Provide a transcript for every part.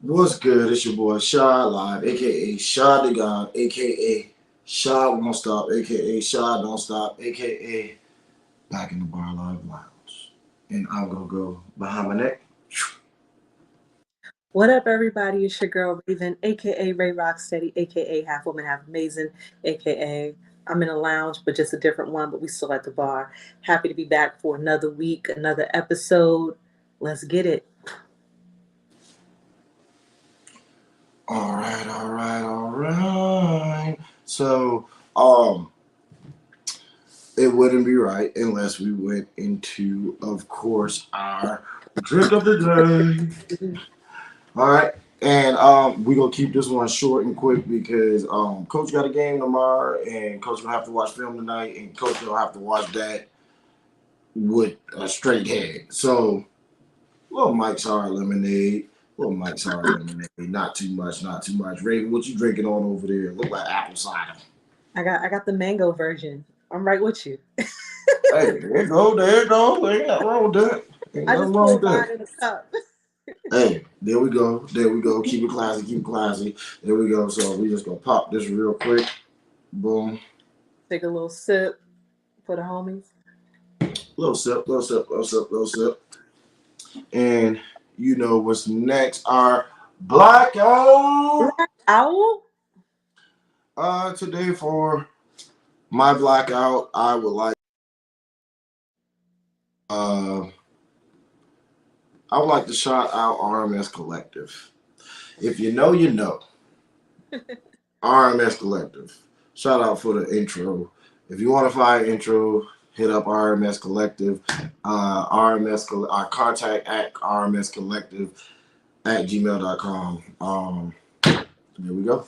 What's good? It's your boy Shad Live, aka Shad the God, aka Shad Won't Stop, aka Shad Don't Stop, aka Back in the Bar Live Lounge. And I'm gonna go behind my neck. What up, everybody? It's your girl Raven, aka Ray Rocksteady, aka Half Woman, Half Amazing, aka I'm in a lounge, but just a different one, but we still at the bar. Happy to be back for another week, another episode. Let's get it. All right. So, it wouldn't be right unless we went into, of course, our drink of the day. All right. And we gonna keep this one short and quick because coach got a game tomorrow and coach gonna have to watch film tonight and coach gonna have to watch that with a straight head. So little Mike's Hard Lemonade. Little Mike's Hard Lemonade. Not too much, not too much. Raven, what you drinking on over there? Look like apple cider. I got the mango version. I'm right with you. Hey, there you go. Ain't nothing wrong with that. Ain't I nothing just wrong poured with that. mine in a cup. Hey, there we go. Keep it classy, keep it classy. There we go. So we just gonna pop this real quick. Boom. Take a little sip for the homies. Little sip, little sip, little sip, little sip. And you know what's next? Our blackout. Black Owl? Today for my blackout, I would like uh I would like to shout out RMS Collective. If you know, you know. RMS Collective. Shout out for the intro. If you want to find an intro, hit up RMS Collective. Our contact at RMS Collective at gmail.com. There we go.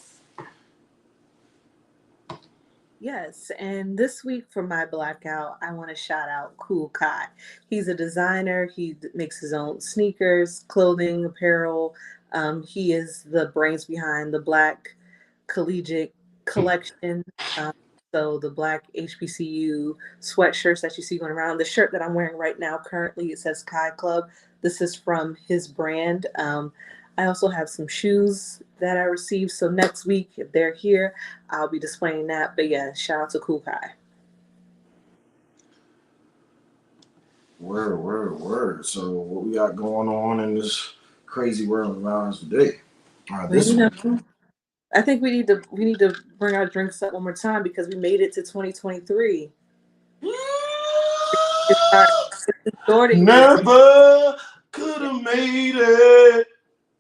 Yes, and this week for my blackout, I want to shout out Cool Kai. He's a designer. Makes his own sneakers, clothing, apparel. He is the brains behind the Black Collegiate Collection. Um, so the Black HBCU sweatshirts that you see going around. The shirt that I'm wearing right now, currently, it says Kai Club. This is from his brand. I also have some shoes that I received. So next week, if they're here, I'll be displaying that. But yeah, shout out to Cool Kai. Word. So what we got going on in this crazy world of ours today? Well, This week. I think we need to bring our drinks up one more time because we made it to 2023. It's our it's the Jordan year. Never could have made it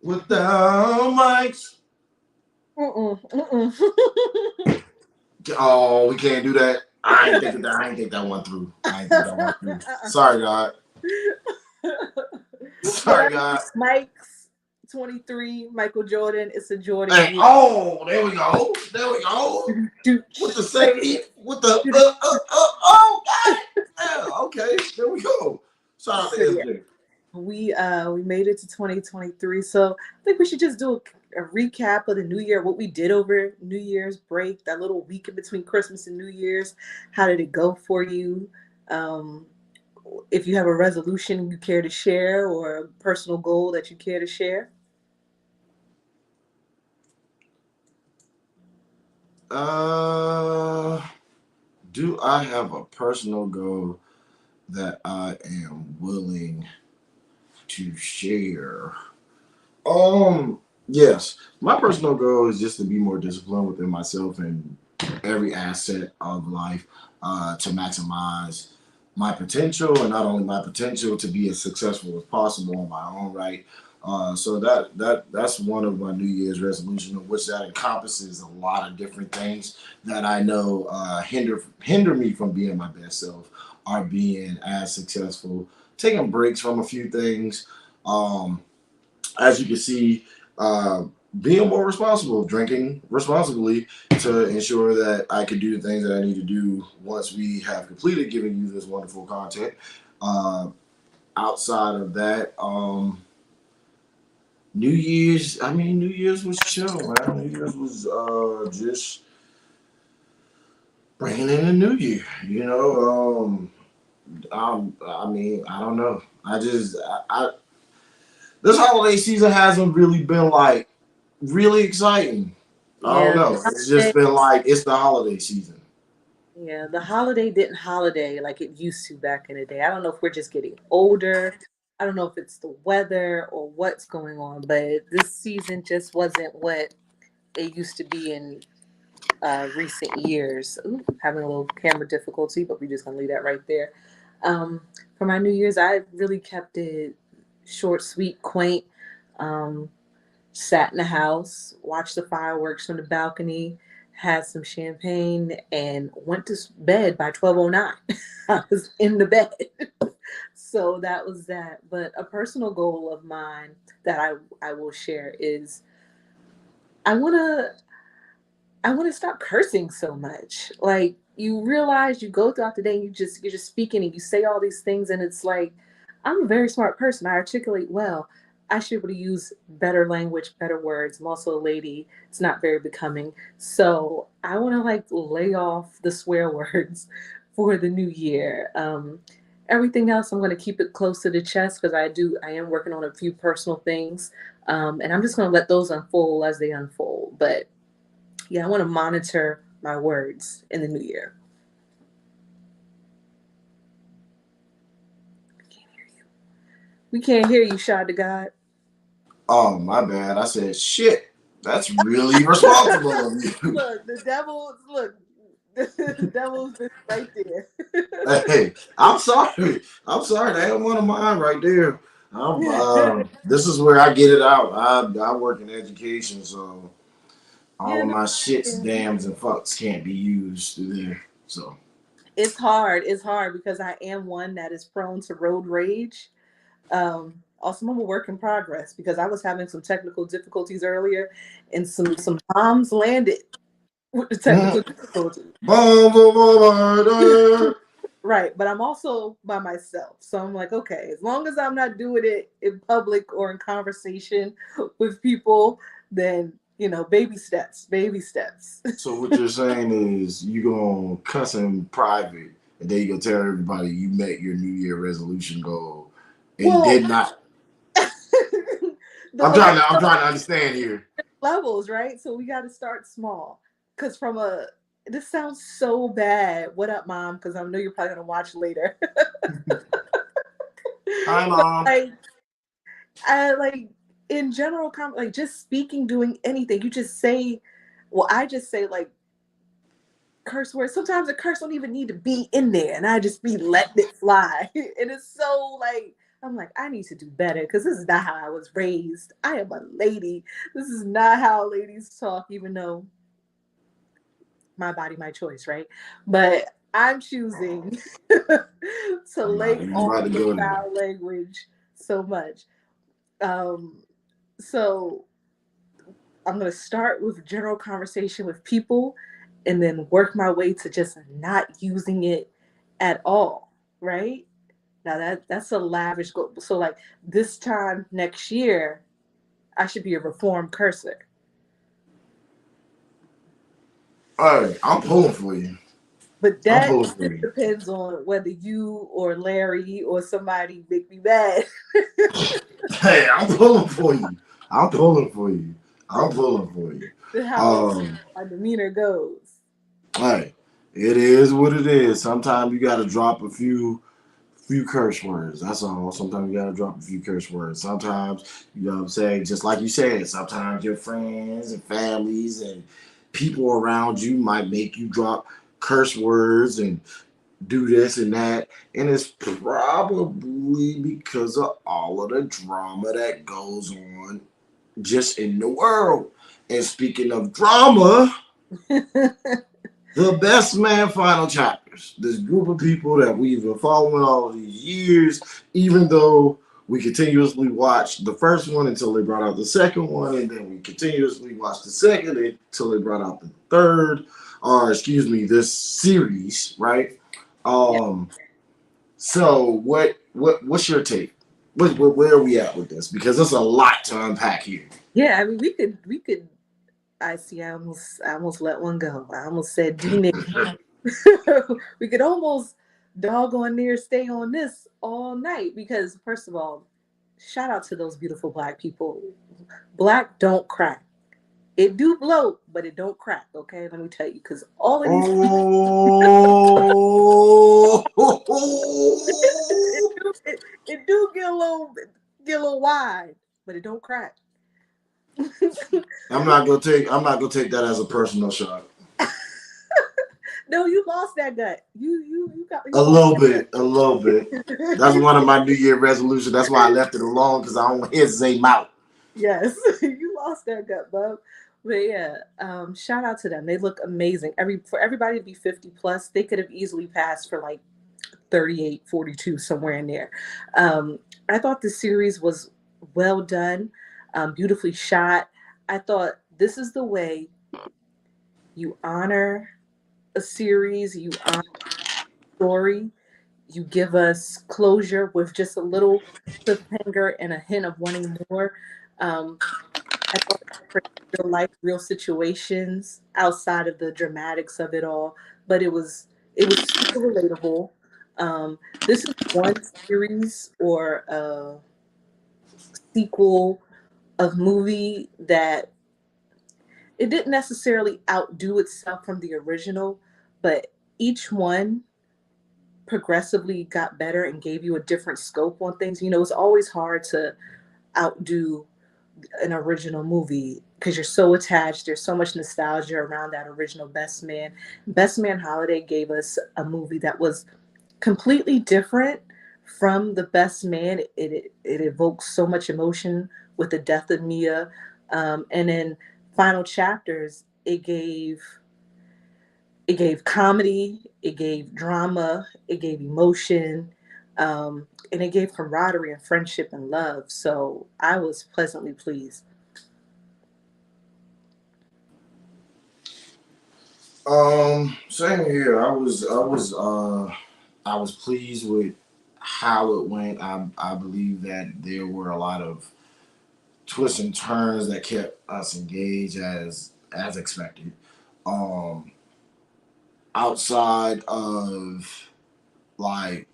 without mics. Mm-mm, mm-mm. Oh, we can't do that. I ain't think that one through. I ain't think that one through. Sorry, God. But Sorry, God. Mike's 23, Michael Jordan. It's a Jordan Hey, year. oh, there we go. There we go. Shoot, With the safety, with the shoot. oh, God. Yeah, okay, there we go. Shout out to So yeah, SJ. we made it to 2023. So I think we should just do a recap of the new year, what we did over New Year's break, that little week in between Christmas and New Year's. How did it go for you? Um, if you have a resolution you care to share or a personal goal that you care to share. Uh, do I have a personal goal that I am willing to share? Yes. My personal goal is just to be more disciplined within myself and every asset of life, to maximize my potential and not only my potential to be as successful as possible on my own right. So that's one of my New Year's resolution, of which that encompasses a lot of different things that I know hinder me from being my best self, or being as successful, taking breaks from a few things. Um, as you can see, uh, being more responsible, drinking responsibly to ensure that I can do the things that I need to do once we have completed giving you this wonderful content. Uh, Outside of that, New Year's was chill, man. New Year's was just bringing in a new year. I don't know. I this holiday season hasn't really been like really exciting. I don't Yeah, know. It's just been like it's the holiday season. yeah, the holiday didn't holiday like it used to back in the day. I don't know if we're just getting older. I don't know if it's the weather or what's going on, but this season just wasn't what it used to be in recent years. Ooh, having a little camera difficulty, but we're just gonna leave that right there. Um, for my New Year's, I really kept it short, sweet, quaint. Um, Sat in the house, watched the fireworks from the balcony, had some champagne, and went to bed by 12:09. I was in the bed. So that was that. But a personal goal of mine that I will share is I want to I want to stop cursing so much. Like you realize you go throughout the day and you're just speaking and you say all these things and it's like I'm a very smart person. I articulate well. I should be able to use better language, better words. I'm also a lady. It's not very becoming. So I want to like lay off the swear words for the new year. Everything else, I'm going to keep it close to the chest because I am working on a few personal things. And I'm just going to let those unfold as they unfold. But yeah, I want to monitor my words in the new year. We can't hear you, Shad to God. Oh my bad. I said shit. That's really responsible of you. Look, the devil's just right there. Hey, I'm sorry. I'm sorry. That ain't one of mine right there. This is where I get it out. I work in education, so Yeah, all of no, my shits, dams, and fucks can't be used through there. So it's hard. It's hard because I am one that is prone to road rage. Also, I'm a work in progress because I was having some technical difficulties earlier, and some bombs landed with the technical difficulties. Right, but I'm also by myself. So I'm like, okay, as long as I'm not doing it in public or in conversation with people, then, baby steps, baby steps. So what you're saying is you gonna cuss in private, and then you gonna tell everybody you met your New Year resolution goal and Well, did not. the I'm trying to understand here. levels, right? So we got to start small. Because this sounds so bad. What up, mom? Because I know you're probably going to watch later. Hi, But mom. like, I like in general, like just speaking, doing anything, you just say, well, I just say like curse words. Sometimes a curse don't even need to be in there, and I just be letting it fly. And it's so like I'm like I need to do better because this is not how I was raised. I am a lady. This is not how ladies talk, even though my body, my choice, right? But I'm choosing to I'm not lay even off about to the go there. foul language so much. Um, so I'm going to start with general conversation with people and then work my way to just not using it at all, right? Now that's a lavish goal. So like this time next year, I should be a reformed cursor. All right, I'm pulling for you. But I'm that pulling for just you. depends on whether you or Larry or somebody make me mad. Hey, I'm pulling for you. I'm pulling for you. I'm pulling for you. How Um, my demeanor goes. hey, it is what it is. Sometimes you got to drop a few curse words. That's all. Sometimes you gotta drop a few curse words. Sometimes, you know what I'm saying, just like you said, sometimes your friends and families and people around you might make you drop curse words and do this and that. And it's probably because of all of the drama that goes on just in the world. And speaking of drama, the best man final chapters. This group of people that we've been following all of these years, even though we continuously watched the first one until they brought out the second one, and then we continuously watched the second until they brought out the third, or excuse me, this series, right? Yeah. Um, so what's your take? Where are we at with this? Because there's a lot to unpack here. Yeah, I mean we could I see I almost let one go. I almost said D Nick. We could almost doggone near stay on this all night because first of all, shout out to those beautiful black people. Black don't crack. It do blow, but it don't crack. Okay, let me tell you, because all of these Oh, it do get a little wide, but it don't crack. I'm not gonna take that as a personal shot. No, you lost that gut. You A lost little that bit, a little bit. That's gut. one of my New Year resolutions. That's why I left it alone because I don't want his say mouth. Yes, you lost that gut, bub. But yeah, shout out to them. They look amazing. For everybody to be 50 plus, they could have easily passed for like 38, 42, somewhere in there. I thought the series was well done, beautifully shot. I thought this is the way you honor a series, you honor a story, you give us closure with just a little cliffhanger and a hint of wanting more. Um, I thought it portrayed real life, real situations outside of the dramatics of it all, but it was super relatable. This is one series or a sequel of movie that it didn't necessarily outdo itself from the original, but each one progressively got better and gave you a different scope on things. You know, it's always hard to outdo an original movie because you're so attached. There's so much nostalgia around that original Best Man. Best Man Holiday gave us a movie that was completely different from the Best Man. It evokes so much emotion with the death of Mia, and then Final Chapters. It gave comedy, it gave drama, it gave emotion, and it gave camaraderie and friendship and love. So I was pleasantly pleased. Same here. I was pleased with how it went. I believe that there were a lot of twists and turns that kept us engaged as expected. Um, Outside of like,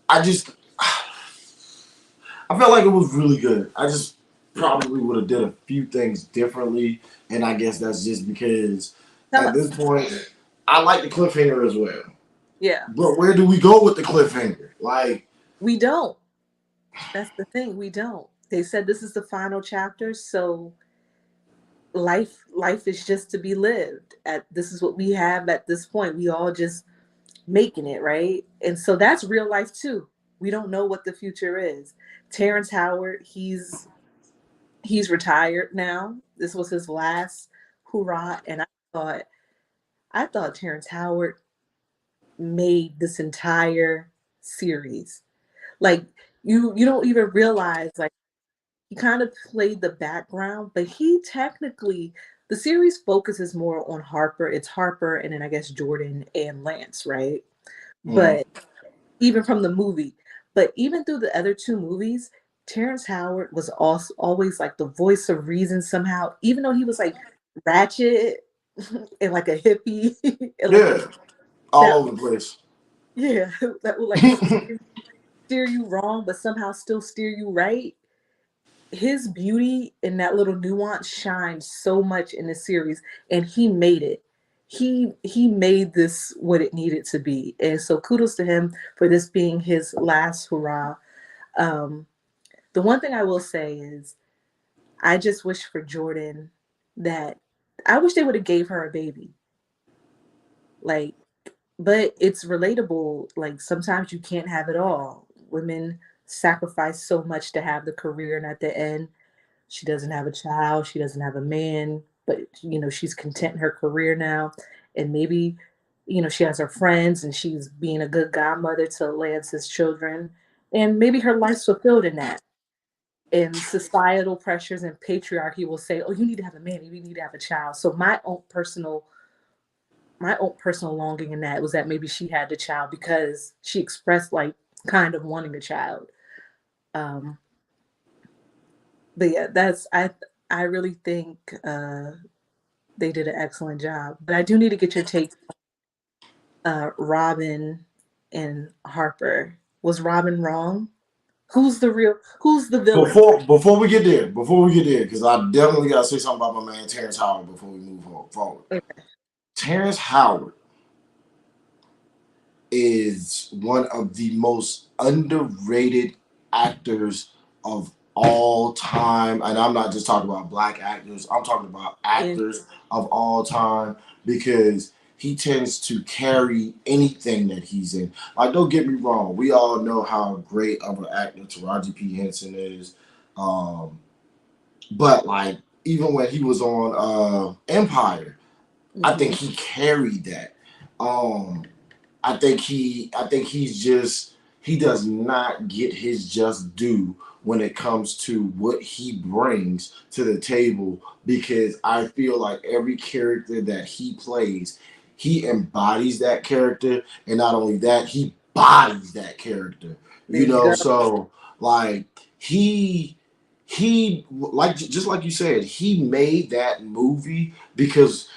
I just I felt like it was really good. I just probably would have did a few things differently, and I guess that's just because Tell at this us. point I like the cliffhanger as well. Yeah, But where do we go with the cliffhanger? Like, we don't. That's the thing. We don't. They said this is the final chapter, so life is just to be lived. At this is what we have at this point. We all just making it, right? And so that's real life too. We don't know what the future is. Terrence Howard, he's retired now. This was his last hurrah, and thought I thought Terrence Howard made this entire series. Like you don't even realize like he kind of played the background, but he technically the series focuses more on Harper. It's Harper and then I guess Jordan and Lance, right? mm, But even from the movie, but even through the other two movies, Terrence Howard was also always like the voice of reason somehow, even though he was like ratchet and like a hippie and like a yeah, all that over the place. yeah that would like steer you wrong, but somehow still steer you right. His beauty and that little nuance shines so much in the series, and he made it. He made this what it needed to be, and so kudos to him for this being his last hurrah. Um, the one thing I will say is, I just wish for Jordan that I wish they would have gave her a baby. Like, but it's relatable. Like sometimes you can't have it all. Women sacrifice so much to have the career, and at the end, she doesn't have a child, she doesn't have a man, but she's content in her career now. And maybe, she has her friends and she's being a good godmother to Lance's children. And maybe her life's fulfilled in that. And societal pressures and patriarchy will say, oh, you need to have a man, you need to have a child. So my own personal longing in that was that maybe she had the child because she expressed like kind of wanting a child. Um, but yeah, I really think they did an excellent job. But I do need to get your take, Robin and Harper. Was Robin wrong? Who's the villain? Before we get there, because I definitely gotta say something about my man Terrence Howard before we move forward. Okay. Terrence Howard is one of the most underrated actors of all time. And I'm not just talking about black actors, I'm talking about And actors of all time because he tends to carry anything that he's in. Like, don't get me wrong, we all know how great of an actor Taraji P. Henson is. Um, but like even when he was on Empire, I think mhm. he carried that. Um, I think he's just he does not get his just due when it comes to what he brings to the table because I feel like every character that he plays, he embodies that character, and not only that, he bodies that character. There you go. So like he like just like you said, he made that movie because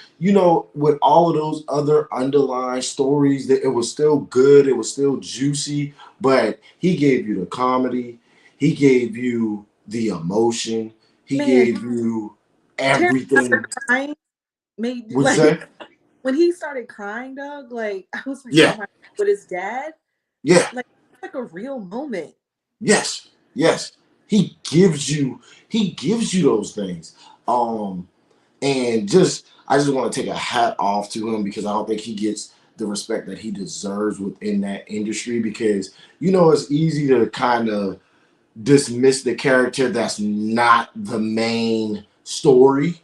with all of those other underlying stories, that it was still good, it was still juicy, but he gave you the comedy, he gave you the emotion, he Man, gave you Terrence everything. started crying made you Would you say? like when he started crying, dog, like I was like, oh Yeah, my, with his dad, yeah, like it's like a real moment. yes, yes. He gives you those things. Um, And I just want to take a hat off to him because I don't think he gets the respect that he deserves within that industry because it's easy to kind of dismiss the character that's not the main story.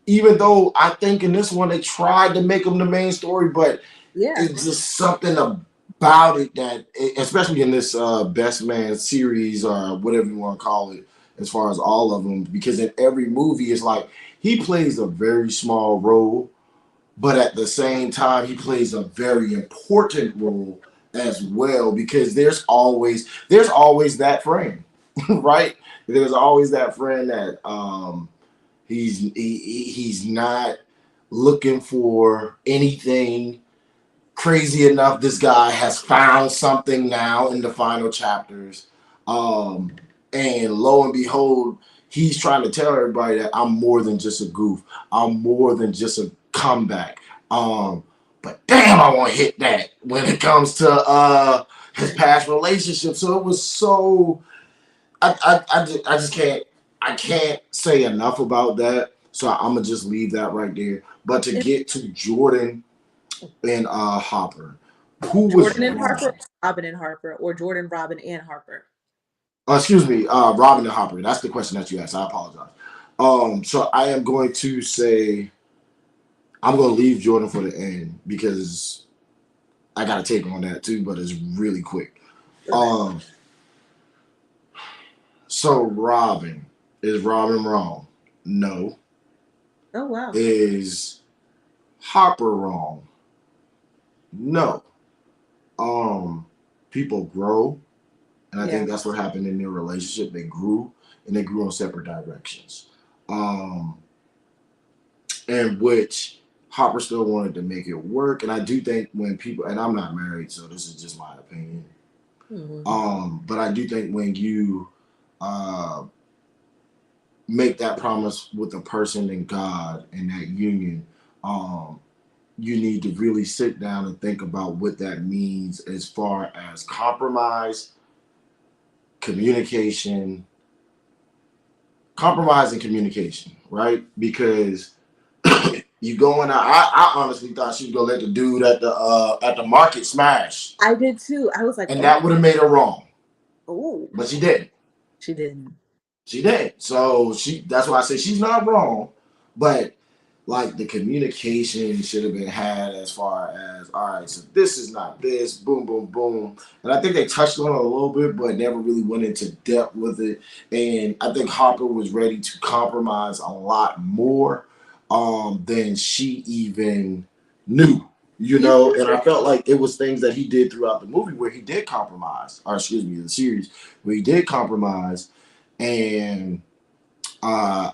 Even though I think in this one they tried to make him the main story, but Yeah. it's just something about it that, especially in this Best Man series or whatever you want to call it, as far as all of them, because in every movie it's like he plays a very small role, but at the same time he plays a very important role as well because there's always that friend, right? There's always that friend that he's not looking for anything crazy enough. This guy has found something now in the final chapters. Um, and lo and behold, he's trying to tell everybody that I'm more than just a goof. I'm more than just a comeback. But damn, I want to hit that when it comes to his past relationship. So it was so I just can't say enough about that. So I'm gonna just leave that right there. But to And get to Jordan and Hopper, who was Jordan and wrong? Harper, Robin and Harper, or Jordan, Robin, and Harper. Excuse me, Robin and Hopper. That's the question that you asked. I apologize. So I am going to say I'm going to leave Jordan for the end because I got a take on that too, but it's really quick. Okay. Um, so Robin, is Robin wrong? No. Oh wow. Is Hopper wrong? No. Um, People grow, and I Yeah. think that's what happened in their relationship. They grew, and they grew in separate directions. Um, in which Hopper still wanted to make it work, and I do think when people, and I'm not married, so this is just my opinion. Hmm. But I do think when you uh, make that promise with a person and God and that union, um, you need to really sit down and think about what that means as far as compromise, communication, compromise and communication, right? Because you going out. I honestly thought she was gonna let the dude at the market smash, I did too. I was like, and oh, that would have made her wrong, oh, but she didn't. she didn't. She didn't. So that's why I say she's not wrong, but like the communication should have been had as far as all right, so this is not this, boom, boom, boom. And I think they touched on it a little bit, but never really went into depth with it. And I think Hopper was ready to compromise a lot more than she even knew. You And I felt like it was things that he did throughout the movie where he did compromise, or excuse me, the series where he did compromise, and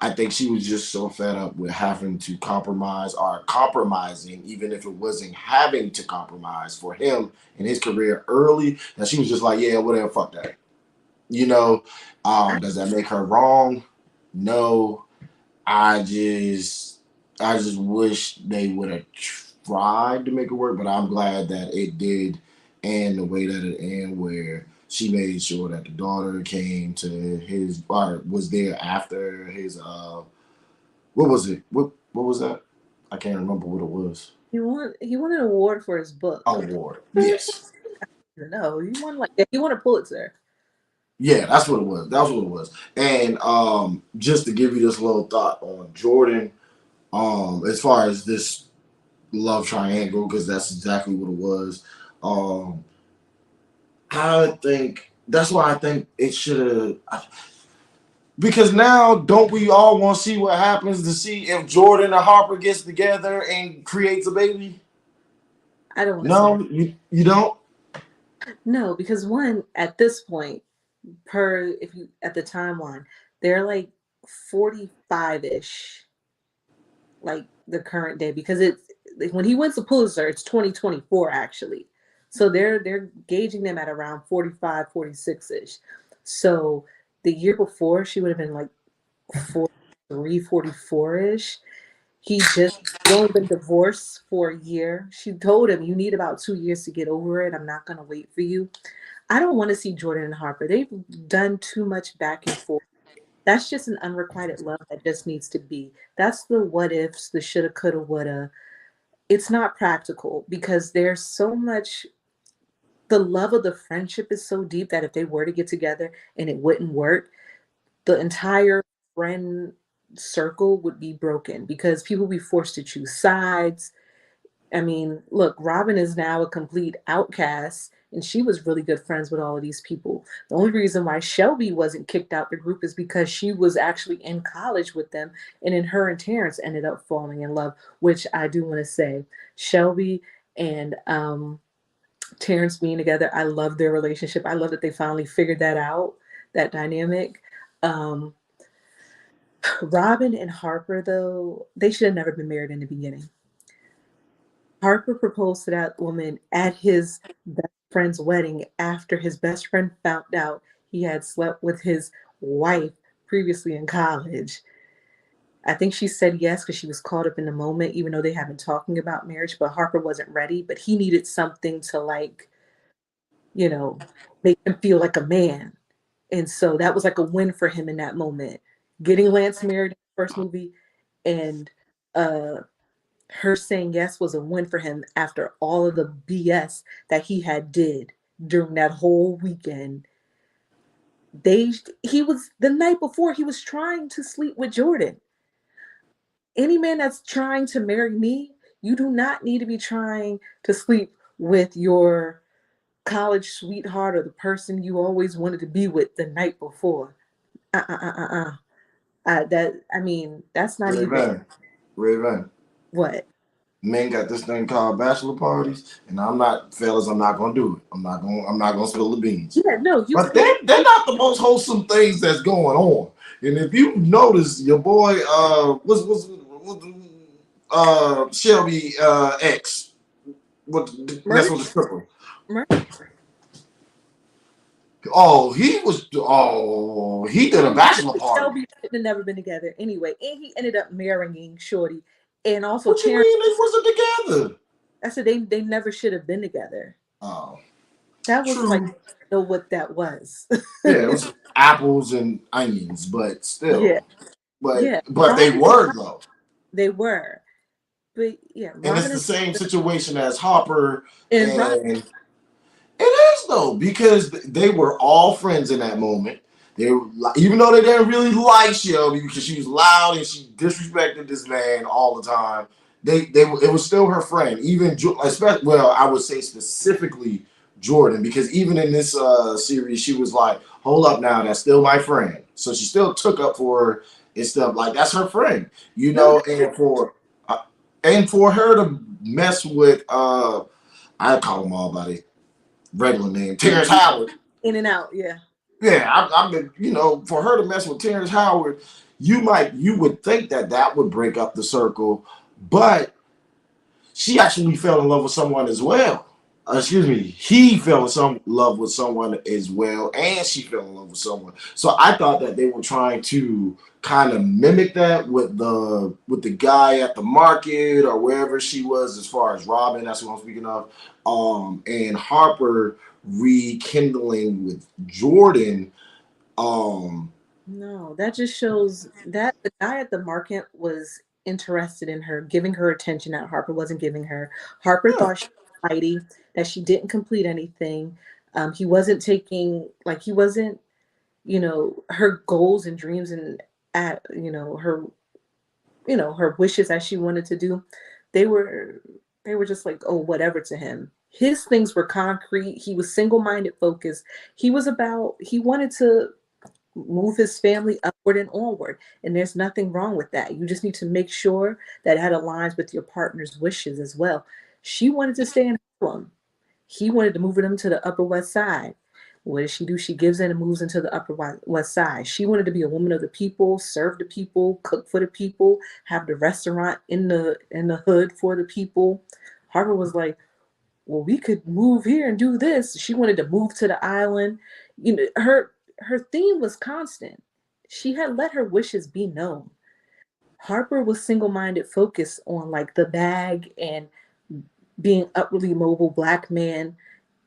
I think she was just so fed up with having to compromise or compromising, even if it wasn't having to compromise for him in his career early, that she was just like, yeah, whatever, fuck that. You know, does that make her wrong? No. I just I just wish they would have tried to make it work, but I'm glad that it did end the way that it ended, where she made sure that the daughter came to his or was there after his what was it? What was that? I can't remember what it was. He won an award for his book. Award. Yes. No, he won he won a Pulitzer. Yeah, that's what it was. That's what it was. And just to give you this little thought on Jordan, as far as this love triangle, because that's exactly what it was. Um, I think that's why I think it should have. Because now, don't we all want to see what happens to see if Jordan and Harper gets together and creates a baby? I don't want to see No, that. you don't. No, because one at this point, per if you at the timeline, they're like 45-ish, like the current day, because it's like, when he wins the Pulitzer, it's 2024 actually. So they're gauging them at around 45, 46-ish. So the year before she would have been like 43, 44-ish. He'd only been divorced for a year. She told him, "You need about 2 years to get over it. I'm not gonna wait for you." I don't want to see Jordan and Harper. They've done too much back and forth. That's just an unrequited love that just needs to be. That's the what ifs, the shoulda, coulda, woulda. It's not practical because there's so much. The love of the friendship is so deep that if they were to get together and it wouldn't work, the entire friend circle would be broken because people would be forced to choose sides. I mean, look, Robin is now a complete outcast, and she was really good friends with all of these people. The only reason why Shelby wasn't kicked out the group is because she was actually in college with them, and then her and Terrence ended up falling in love, which I do want to say. Shelby and Terrence being together, I love their relationship. I love that they finally figured that out, that dynamic. Um, Robin and Harper, though, they should have never been married in the beginning. Harper proposed to that woman at his best friend's wedding after his best friend found out he had slept with his wife previously in college. I think she said yes because she was caught up in the moment, even though they have been talking about marriage. But Harper wasn't ready, but he needed something to, like, you know, make him feel like a man. And so that was like a win for him in that moment. Getting Lance married in the first movie and uh her saying yes was a win for him after all of the BS that he had did during that whole weekend. He was the night before he was trying to sleep with Jordan. Any man that's trying to marry me, you do not need to be trying to sleep with your college sweetheart or the person you always wanted to be with the night before. Uh uh uh uh. That I mean, that's not even Raven, Raven. what. Men got this thing called bachelor parties, and I'm not, fellas. I'm not gonna do it. I'm not gonna spill the beans. Yeah, no, you But they're not the most wholesome things that's going on. And if you notice, your boy, Shelby ex, what mess with the merch, stripper. merch. He did a Shelby bachelor party. Shelby should have never been together anyway, and he ended up marrying Shorty, and also What you Terrence. mean they wasn't together? I said they never should have been together. Oh, That was like, true. know what that was. Yeah, it was apples and onions, but Yeah, still. But yeah. but they Robin, were though. they were, but yeah, And it's Robin the same situation as Hopper and Robin. and it is though, because they were all friends in that moment. They were, even though they didn't really like Shelby because she was loud and she disrespected this man all the time. It was still her friend. Even especially, well, I would say specifically Jordan, because even in this series, she was like, "Hold up, now, that's still my friend." So she still took up for her and stuff like that's her friend, No, uh, and for her to mess with I call them all by their regular name, Terrence Howard. in and out. Yeah, Yeah, I mean, for her to mess with Terrence Howard, you would think that that would break up the circle, but she actually fell in love with someone as well. excuse me, he fell in some love with someone as well, and she fell in love with someone. So I thought that they were trying to kind of mimic that with the guy at the market or wherever she was, as far as Robin. That's what I'm speaking of. And Harper rekindling with Jordan. Um, No, that just shows that the guy at the market was interested in her, giving her attention that Harper wasn't giving her. Harper yeah, thought she was flighty, that she didn't complete anything. He wasn't taking, like, he wasn't, her goals and dreams and, her wishes as she wanted to do. They were, they were just like, oh, whatever to him. His things were concrete. He was single-minded focused. He wanted to move his family upward and onward. And there's nothing wrong with that. You just need to make sure that it aligns with your partner's wishes as well. She wanted to stay in Harlem. He wanted to move them to the Upper West Side. What does she do? She gives in and moves into the Upper West Side. She wanted to be a woman of the people, serve the people, cook for the people, have the restaurant in the hood for the people. Harper was like, well, we could move here and do this. She wanted to move to the island. Her theme was constant. She had let her wishes be known. Harper was single-minded, focused on like the bag and being upwardly mobile black man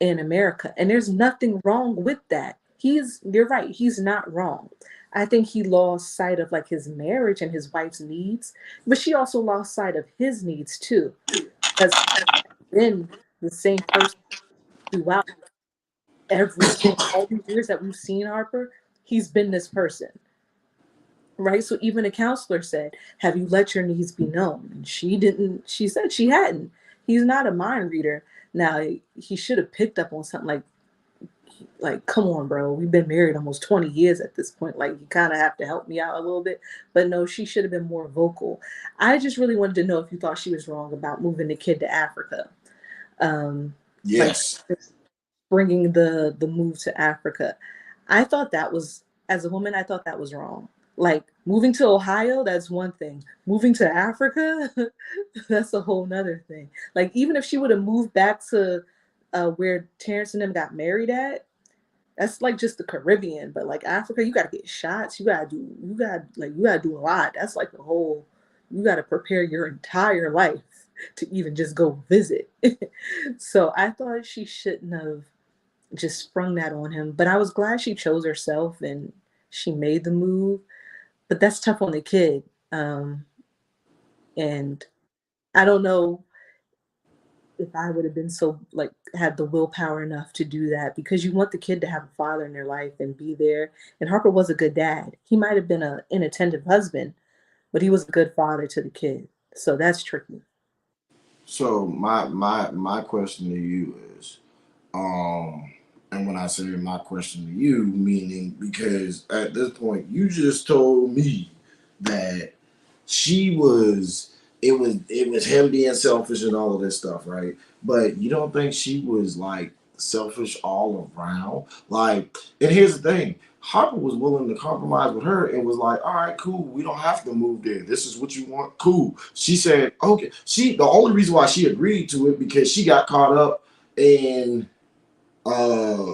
in America. And there's nothing wrong with that. You're right, he's not wrong. I think he lost sight of like his marriage and his wife's needs, but she also lost sight of his needs too. Because been the same person throughout all these years that we've seen Harper, he's been this person. Right. So even a counselor said, have you let your needs be known? And she didn't, she said she hadn't. He's not a mind reader. Now he should have picked up on something like, come on, bro. We've been married almost 20 years at this point. Like, you kind of have to help me out a little bit. But no, she should have been more vocal. I just really wanted to know if you thought she was wrong about moving the kid to Africa. Like yes. bringing the move to Africa. I thought that was, as a woman, I thought that was wrong. Like moving to Ohio, that's one thing. Moving to Africa, that's a whole nother thing. Like even if she would have moved back to where Terrence and them got married at, that's like just the Caribbean. But like Africa, you gotta get shots. You gotta do a lot. That's like the whole. You gotta prepare your entire life to even just go visit. So I thought she shouldn't have just sprung that on him. But I was glad she chose herself and she made the move. But that's tough on the kid. And I don't know if I would have been so like had the willpower enough to do that because you want the kid to have a father in their life and be there. And Harper was a good dad. He might have been an inattentive husband, but he was a good father to the kid. So that's tricky. So my question to you is, um, and when I say my question to you, meaning because at this point you just told me that she was it was him being selfish and all of this stuff, right? But you don't think she was like selfish all around? Like, and here's the thing. Harper was willing to compromise with her and was like, all right, cool, we don't have to move there. This is what you want. Cool. She said, okay. The only reason why she agreed to it because she got caught up in uh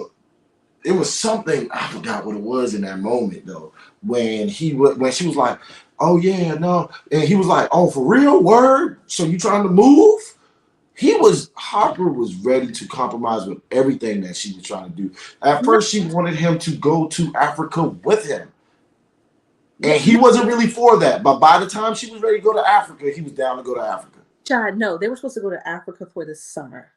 it was something I forgot what it was in that moment though. When she was like, "Oh yeah, no," and he was like, "Oh for real, word? So you trying to move?" Harper was ready to compromise with everything that she was trying to do. At No, first, she wanted him to go to Africa with him, yeah, and he no, wasn't really for that. But by the time she was ready to go to Africa, he was down to go to Africa. Chad, no, they were supposed to go to Africa for the summer.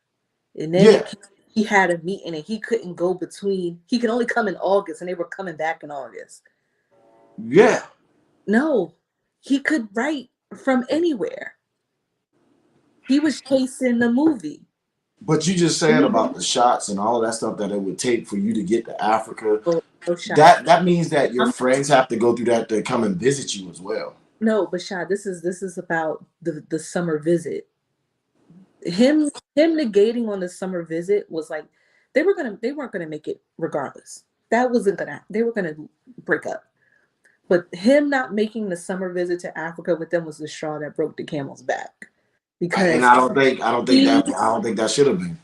And then Yeah, he had a meeting and he couldn't go between, he could only come in August and they were coming back in August. yeah. No, he could write from anywhere. He was chasing the movie. But you just And saying he about didn't the shots and all of that stuff that it would take for you to get to Africa. go no shot. That means that your I'm, friends have to go through that to come and visit you as well. no, but Shad, this is about the summer visit. Him negating on the summer visit was like they weren't gonna make it regardless. That wasn't gonna they were gonna break up. But him not making the summer visit to Africa with them was the straw that broke the camel's back. And Because I don't think he that should have been.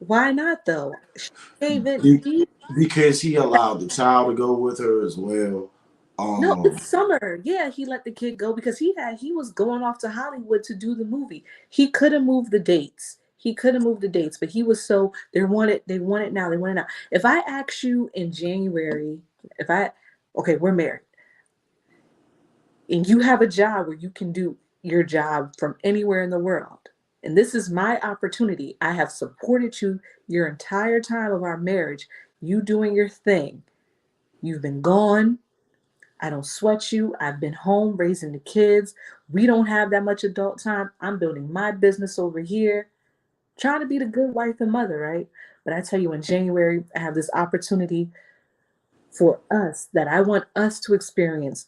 Why not though? She gave it. Be- because he allowed the child to go with her as well. No, Um, it's summer. Yeah, he let the kid go because he was going off to Hollywood to do the movie. He could have moved the dates. He could have moved the dates, but he was so they want it now. They want it now. If I ask you in January, if I okay, we're married and you have a job where you can do your job from anywhere in the world. And this is my opportunity. I have supported you your entire time of our marriage. You doing your thing. You've been gone. I don't sweat you. I've been home raising the kids. We don't have that much adult time. I'm building my business over here, trying to be the good wife and mother, right? But I tell you, in January, I have this opportunity for us that I want us to experience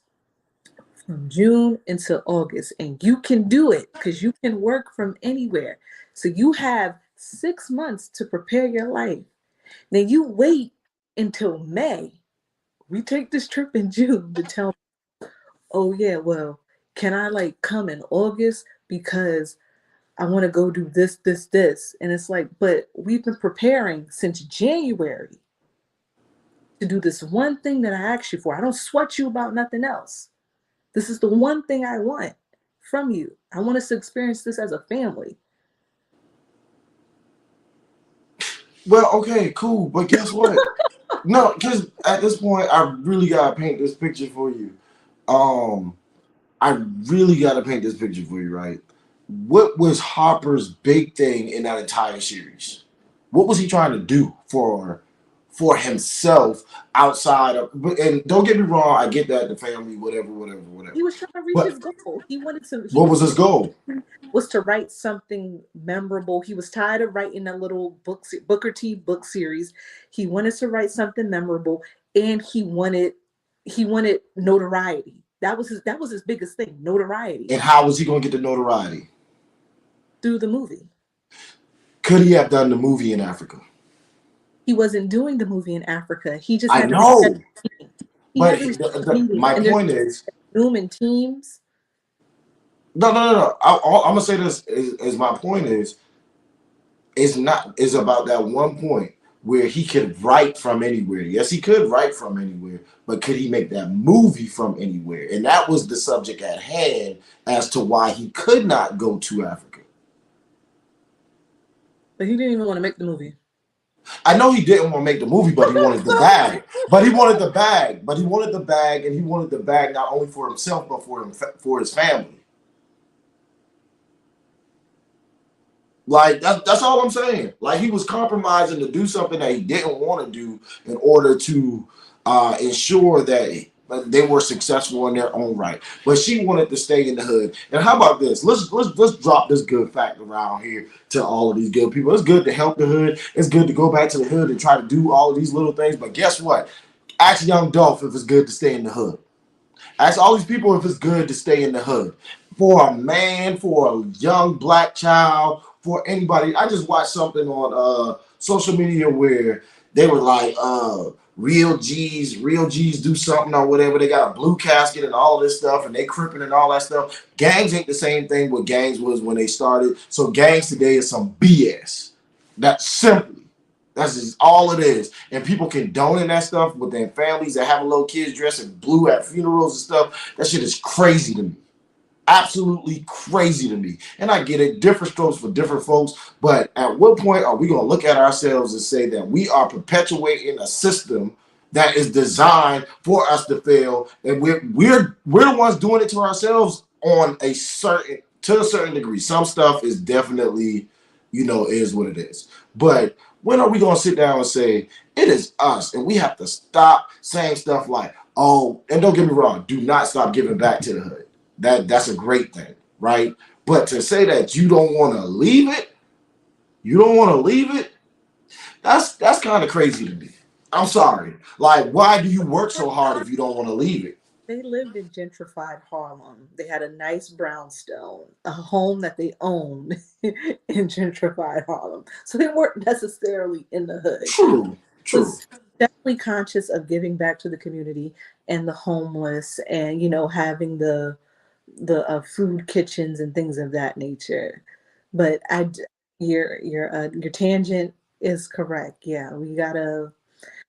from June until August. And you can do it because you can work from anywhere. So you have 6 months to prepare your life. Then you wait until May. We take this trip in June to tell oh yeah, well, can I like come in August because I want to go do this, this, this? And it's like, but we've been preparing since January to do this one thing that I asked you for. I don't sweat you about nothing else. This is the one thing I want from you. I want us to experience this as a family. well, okay, cool, but guess what? No, because at this point, I really gotta paint this picture for you. Um, I really gotta paint this picture for you, right? What was Harper's big thing in that entire series? What was he trying to do for himself outside of? And don't get me wrong, I get that the family, whatever, whatever, whatever. He was trying to reach But his goal. He wanted to. He what was his goal? was to write something memorable. He was tired of writing a little Booker T book series. He wanted to write something memorable, and he wanted notoriety. That was his biggest thing, notoriety And how was he going to get the notoriety? through the movie. Could he have done the movie in Africa? He wasn't doing the movie in Africa. He just I had to reschedule know, meetings. He but had to reschedule meetings, my and there's point is, Zoom and Teams. no, no, no, no. I'm gonna say this is my point is, it's not is about that one point where he could write from anywhere. Yes, he could write from anywhere, but could he make that movie from anywhere? And that was the subject at hand as to why he could not go to Africa. But he didn't even want to make the movie. I know he didn't want to make the movie, but he wanted the bag. But he wanted the bag. But he wanted the bag, and he wanted the bag not only for himself but for his family. Like that's all I'm saying. Like he was compromising to do something that he didn't want to do in order to ensure that they were successful in their own right. But she wanted to stay in the hood. And how about this? Let's drop this good fact around here to all of these good people. It's good to help the hood. It's good to go back to the hood and try to do all of these little things. But guess what? Ask young Dolph if it's good to stay in the hood. Ask all these people if it's good to stay in the hood. For a man, for a young black child, for anybody. I just watched something on social media where they were like, real G's do something or whatever. They got a blue casket and all this stuff, and they cripping and all that stuff. Gangs ain't the same thing what gangs was when they started. So gangs today is some BS. That's simple. That's just all it is. And people condoning that stuff with their families that have little kids dressed in blue at funerals and stuff. That shit is crazy to me. Absolutely crazy to me. And I get it, different strokes for different folks. But at what point are we going to look at ourselves and say that we are perpetuating a system that is designed for us to fail, and we're the ones doing it to ourselves on a certain degree. Some stuff is definitely, is what it is. But when are we going to sit down and say it is us, and we have to stop saying stuff like, oh, and don't get me wrong, do not stop giving back to the hood. That's a great thing, right? But to say that you don't want to leave it, that's kind of crazy to me. I'm sorry. Like, why do you work so hard if you don't want to leave it? They lived in gentrified Harlem. They had a nice brownstone, a home that they owned in gentrified Harlem. So they weren't necessarily in the hood. True, true. Was definitely conscious of giving back to the community and the homeless, and having the food kitchens and things of that nature. But your tangent is correct. Yeah, we gotta.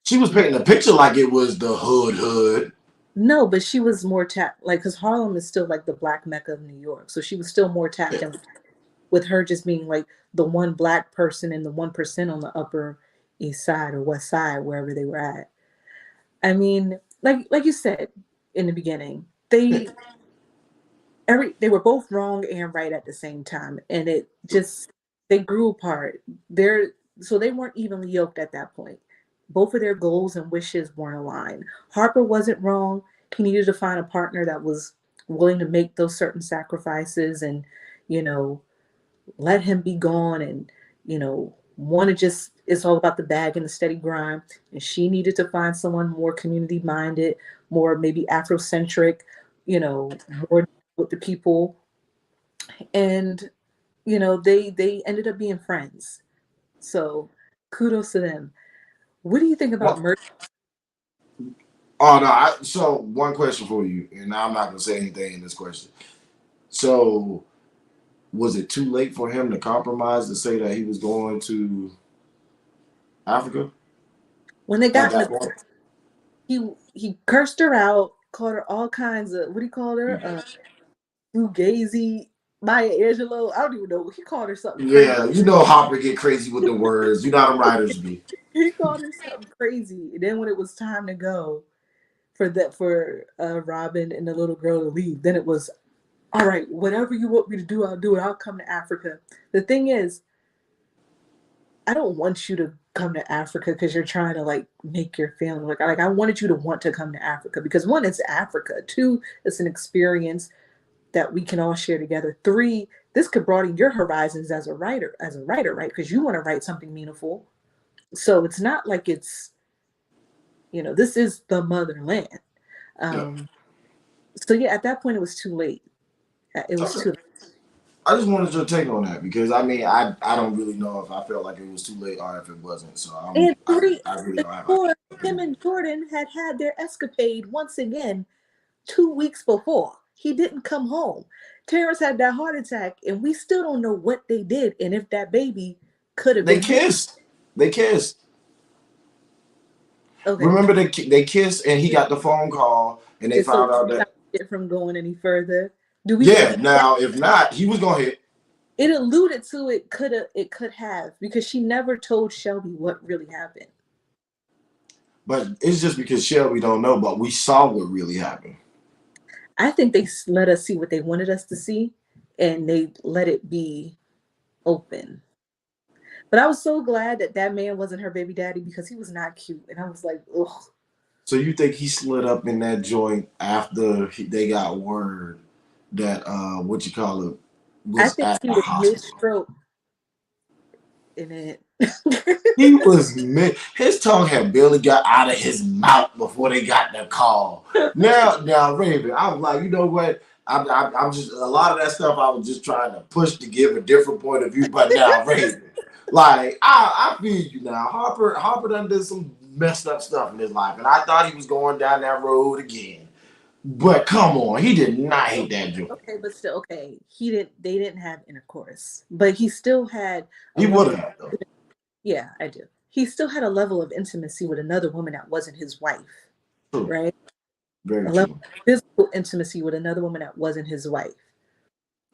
She was painting a picture like it was the hood. No, but she was more tapped, like, because Harlem is still like the black mecca of New York. So she was still more tapped Yeah. in with her just being like the one black person and the 1% on the Upper East Side or West Side, wherever they were at. I mean, like you said in the beginning, they were both wrong and right at the same time, and it just they grew apart. They weren't evenly yoked at that point. Both of their goals and wishes weren't aligned. Harper wasn't wrong. He needed to find a partner that was willing to make those certain sacrifices and, you know, let him be gone and, want to just, it's all about the bag and the steady grind. And she needed to find someone more community minded, more maybe Afrocentric, more with the people. And, they ended up being friends. So kudos to them. What do you think about What? merch? Oh no. So one question for you, and I'm not gonna say anything in this question. So was it too late for him to compromise to say that he was going to Africa When they at got in that the point? he cursed her out, called her all kinds of, what do you call her? Fugazi, Maya Angelou. I don't even know. He called her something crazy. Yeah, you know Hopper get crazy with the words. You know how the writers be. He called her something crazy. And then when it was time to go for Robin and the little girl to leave, then it was, all right, whatever you want me to do, I'll do it. I'll come to Africa. The thing is, I don't want you to come to Africa because you're trying to like make your family like I wanted you to want to come to Africa because one, it's Africa. Two, it's an experience that we can all share together. Three, this could broaden your horizons as a writer, right? Because you want to write something meaningful. So it's not like this is the motherland. Yeah. Um, so yeah, at that point it was too late. It was Okay. too late. I just wanted your take on that because I mean I don't really know if I felt like it was too late or if it wasn't. So And three, I really and don't have an four, him opinion. and Jordan had their escapade once again 2 weeks before. He didn't come home. Terrence had that heart attack, and we still don't know what they did and if that baby could have They been his. kissed. They kissed. Okay, Remember they kissed and he got the phone call and they so found out stop that it from going any further. Do we yeah. think Now if not, he was gonna hit. it alluded to it could have because she never told Shelby what really happened. But it's just because Shelby don't know, but we saw what really happened. I think they let us see what they wanted us to see, and they let it be open. But I was so glad that that man wasn't her baby daddy because he was not cute, and I was like, ugh. So you think he slid up in that joint after they got word that what you call it I was think at he the was hospital? mid-stroke in it. He was his tongue had barely got out of his mouth before they got the call. Now, Raven, I was like, you know what? I'm just a lot of that stuff. I was just trying to push to give a different point of view. But now, Raven, like I feel you now. Harper done did some messed up stuff in his life, and I thought he was going down that road again. But come on, he did not hate that joint. Okay, but still, okay. They didn't have intercourse, but he still had a He would level. have though. Yeah, I do. He still had a level of intimacy with another woman that wasn't his wife, True, right? very A level true, of physical intimacy with another woman that wasn't his wife.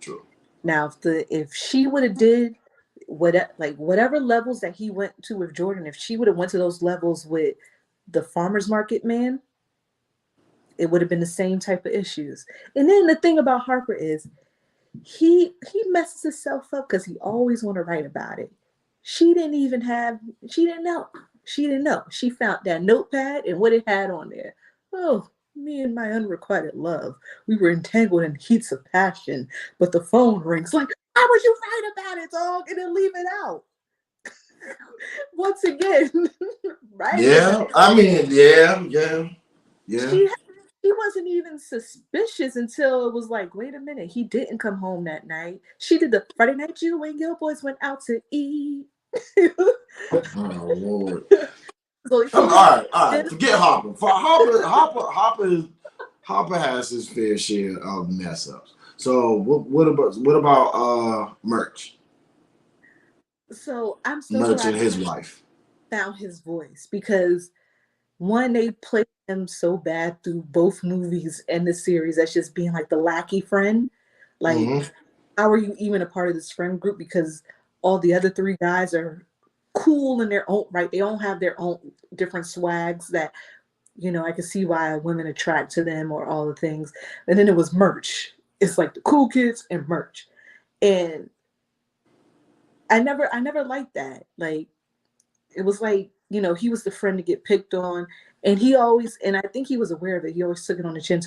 true. Now, if she would have did whatever levels that he went to with Jordan, if she would have went to those levels with the farmers market man, it would have been the same type of issues. And then the thing about Harper is he messes himself up because he always want to write about it. She didn't even have. She didn't know. She didn't know. She found that notepad and what it had on there. Oh, me and my unrequited love. We were entangled in heats of passion, but the phone rings. Like, how would you write about it, dog, and then leave it out? Once again, writing Yeah, about I mean, yeah. she she wasn't even suspicious until it was like, wait a minute, he didn't come home that night. She did the Friday night you and your boys went out to eat. Oh Lord. So All she did right, all right. this. Forget Hopper. Hopper has his fair share of mess ups. So what about merch? So I'm so glad nurturing his wife. I found his voice because one, they played him so bad through both movies and the series as just being like the lackey friend. Like, Hmm. how are you even a part of this friend group? Because all the other three guys are cool in their own right. They all have their own different swags that, I can see why women attract to them or all the things. And then it was merch. It's like the cool kids and merch. And I never liked that. Like, it was like, he was the friend to get picked on. And he always, and I think he was aware of it. He always took it on the chin.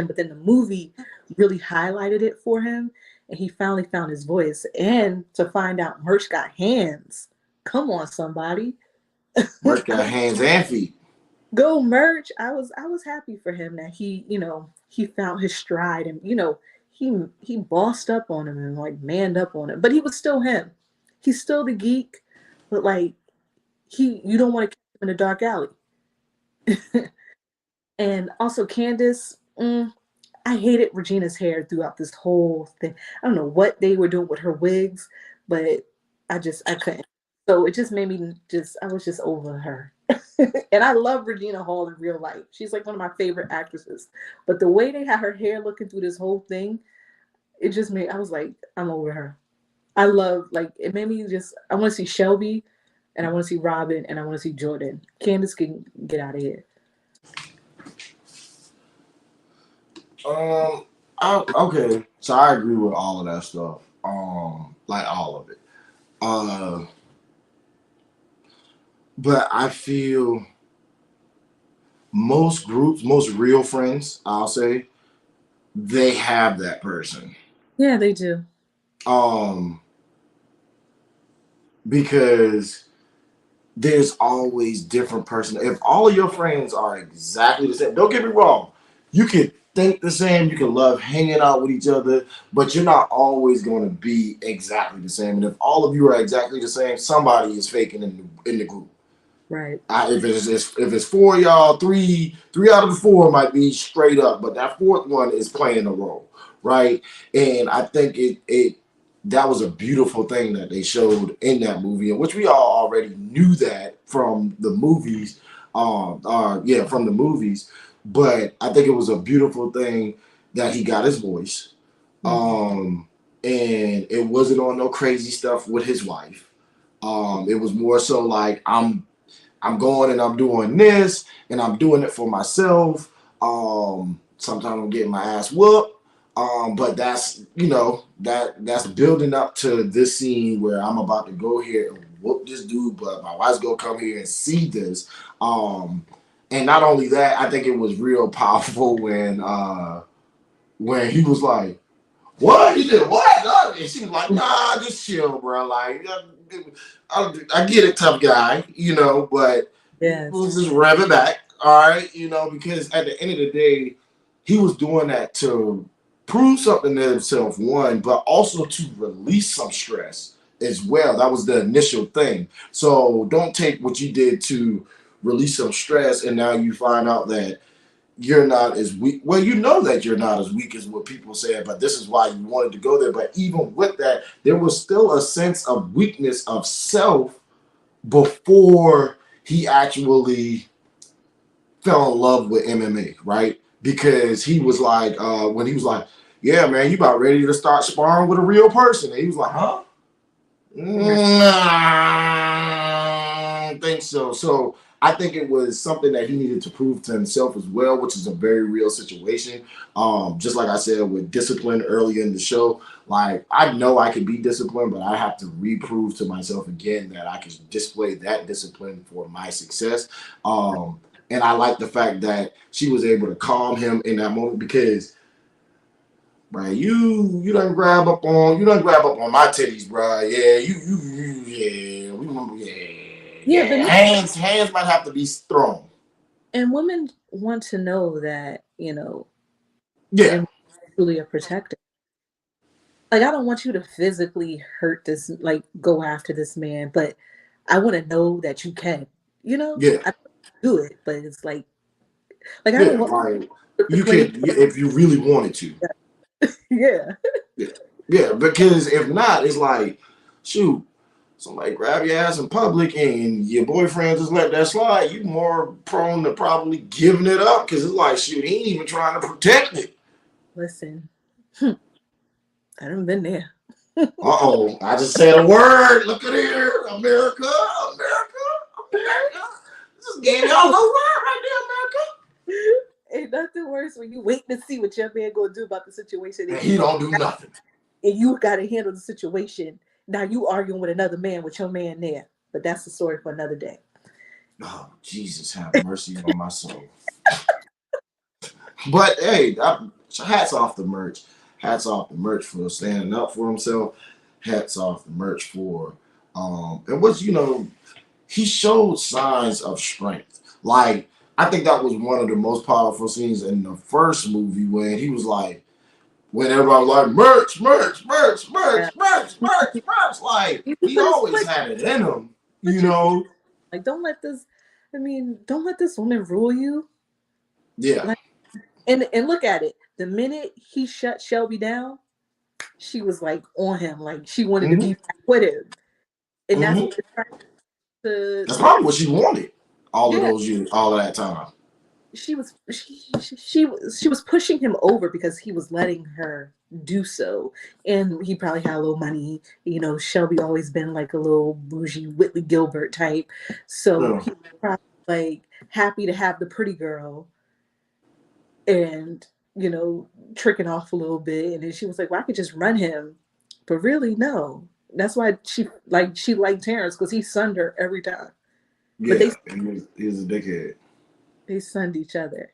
But then the movie really highlighted it for him. And he finally found his voice. And to find out Merch got hands. Come on, somebody. Merch got hands and feet. Go Merch. I was happy for him that he found his stride and he bossed up on him and like manned up on him. But he was still him. He's still the geek, but like you don't want to keep him in a dark alley. And also Candace, I hated Regina's hair throughout this whole thing. I don't know what they were doing with her wigs, but I couldn't. So it just made me I was just over her. And I love Regina Hall in real life. She's like one of my favorite actresses. But the way they had her hair looking through this whole thing, it just made I was like, I'm over her. I love like it made me just I want to see Shelby and I want to see Robin and I want to see Jordan. Candace can get out of here. Um, okay, so I agree with all of that stuff. Like all of it. Uh, but I feel most groups, most real friends, I'll say, they have that person. Yeah, they do. Um, because there's always different person. If all of your friends are exactly the same, don't get me wrong, you can think the same, you can love hanging out with each other, but you're not always going to be exactly the same. And if all of you are exactly the same, somebody is faking in the group. Right. If it's four of y'all, three out of the four might be straight up, but that fourth one is playing a role, right? And I think it that was a beautiful thing that they showed in that movie, in which we all already knew that from the movies, from the movies. But I think it was a beautiful thing that he got his voice, Mm-hmm. and it wasn't on no crazy stuff with his wife. It was more so like I'm going and I'm doing this and I'm doing it for myself. Sometimes I'm getting my ass whooped. But that's that's building up to this scene where I'm about to go here and whoop this dude, but my wife's gonna come here and see this. And not only that, I think it was real powerful when he was like, what? He did what? And she was like, nah, just chill, bro. Like, I get it, tough guy, but we'll Yes. just rev it back, all right, because at the end of the day, he was doing that to prove something to himself, one, but also to release some stress as well. That was the initial thing. So don't take what you did to release some stress, and now you find out that you're not as weak. Well, you know that you're not as weak as what people said, but this is why you wanted to go there. But even with that, there was still a sense of weakness of self before he actually fell in love with MMA, right? Because he was like, when he was like, yeah, man, you about ready to start sparring with a real person. And he was like, huh? Right. I don't think so. So I think it was something that he needed to prove to himself as well, which is a very real situation. Just like I said with discipline earlier in the show, like I know I can be disciplined, but I have to reprove to myself again that I can display that discipline for my success. And I like the fact that she was able to calm him in that moment because bro, you done grab up on my titties, bro. Yeah, yeah, we remember, Yeah, but yeah. Hands might have to be thrown. and women want to know that, Yeah, they're truly a protector. Like I don't want you to physically hurt this, like go after this man, but I want to know that you can. yeah, I don't do it, but it's like I don't yeah. want Like the you blame. could if you really wanted to. Yeah. Yeah, yeah. Because if not, it's like, shoot. somebody grab your ass in public and your boyfriend just let that slide, you more prone to probably giving it up because it's like, shoot, he ain't even trying to protect it. Listen, I haven't been there. Uh-oh, I just said a word. Look at here. America, America, America. Just gave y'all a little word right Ain't nothing worse when you wait to see what your man gonna do about the situation, there, and America. And he don't do nothing. got to handle the situation. Now you arguing with another man with your man there, but that's the story for another day. Oh, Jesus, have mercy on my soul. But hey, hats off the merch. Hats off the merch for standing up for himself. Hats off the merch for and what's he showed signs of strength. Like I think that was one of the most powerful scenes in the first movie when he was like, when everybody was like, merch, merch, merch, Yeah. merch, merch, merch, merch. Like You he put his always foot, had it in him, put you your foot. know. Like, don't let this. I mean, don't let this woman rule you. Yeah. Like, and look at it. The minute he shut Shelby down, she was like on him. Like she wanted to Mm-hmm. be back with him, and that's Mm-hmm. what we're trying That's to. probably what she wanted all of Yeah, those years, all of that time. she was pushing him over because he was letting her do so, and he probably had a little money. You know, Shelby always been like a little bougie Whitley Gilbert type, so Yeah. he was probably like happy to have the pretty girl, and tricking off a little bit, and then she was like, "Well, I could just run him," but really, no. That's why she liked Terrence because he sunned her every time, but Yeah, and he was a dickhead. they sunned each other.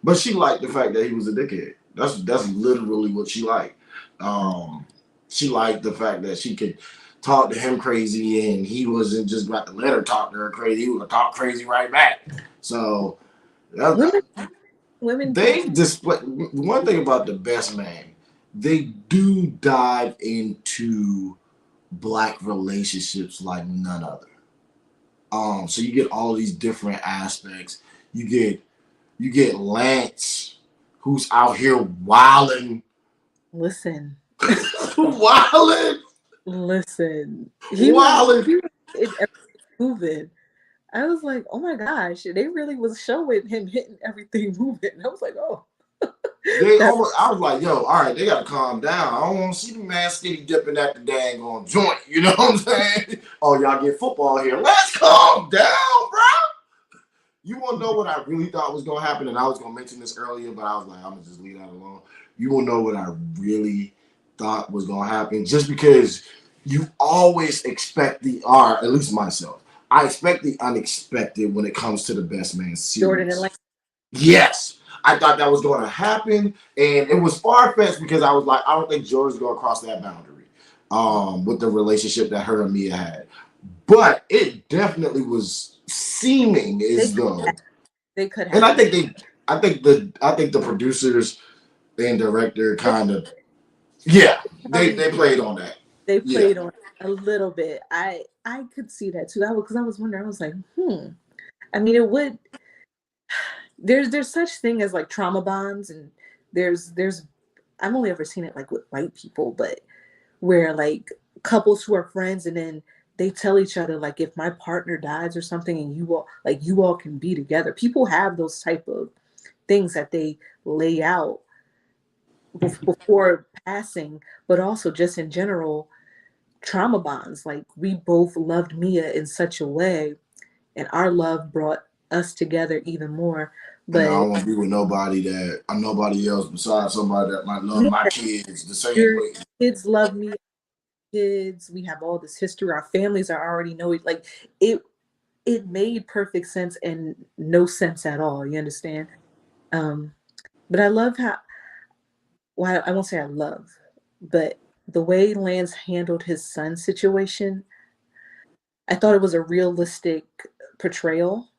But she liked the fact that he was a dickhead. That's literally what she liked. Um, she liked the fact that she could talk to him crazy, and he wasn't just about to let her talk to her crazy. He would talk crazy right back. So Women, that, women can. they display one thing about the best man. They do dive into black relationships like none other. So you get all these different aspects. You get Lance, who's out here wilding, Listen, wilding, listen. wilding. He was in everything moving. I was like, oh my gosh, they really was showing him hitting everything moving. I was like, oh, They that almost, I was like, yo, all right, they gotta calm down. I don't want to see the man skinny dipping at the dang on joint. You know what I'm saying? Oh, y'all get football here. Let's calm down, bro. You want to know what I really thought was gonna happen, and I was gonna mention this earlier, but I was like, I'm gonna just leave that alone. You will know what I really thought was gonna happen, just because you always expect or at least myself, I expect the unexpected when it comes to the Best Man Jordan and series. Lance. Yes, I thought that was going to happen, and it was far fetched because I was like, I don't think Jordan's going to cross that boundary, with the relationship that her and Mia had. But it definitely was seeming They as could though, they could and have. I think the producers and director kind of, yeah, Probably they played on that. they Yeah. played on a little bit. I could see that too. I because I was wondering. I was like, I mean, it would. There's such thing as like trauma bonds, and there's I've only ever seen it like with white people, but where like couples who are friends and then they tell each other like if my partner dies or something and you all can be together. People have those type of things that they lay out before passing, but also just in general trauma bonds. Like we both loved Mia in such a way, and our love brought us together even more. And I But don't want to be with nobody else besides somebody that might love yeah, my kids the same your way. kids love me. Kids, we have all this history. Our families are already know it. Like it, it made perfect sense and no sense at all. You understand? Um, but I love how. Well, I won't say I love, but the way Lance handled his son situation, I thought it was a realistic portrayal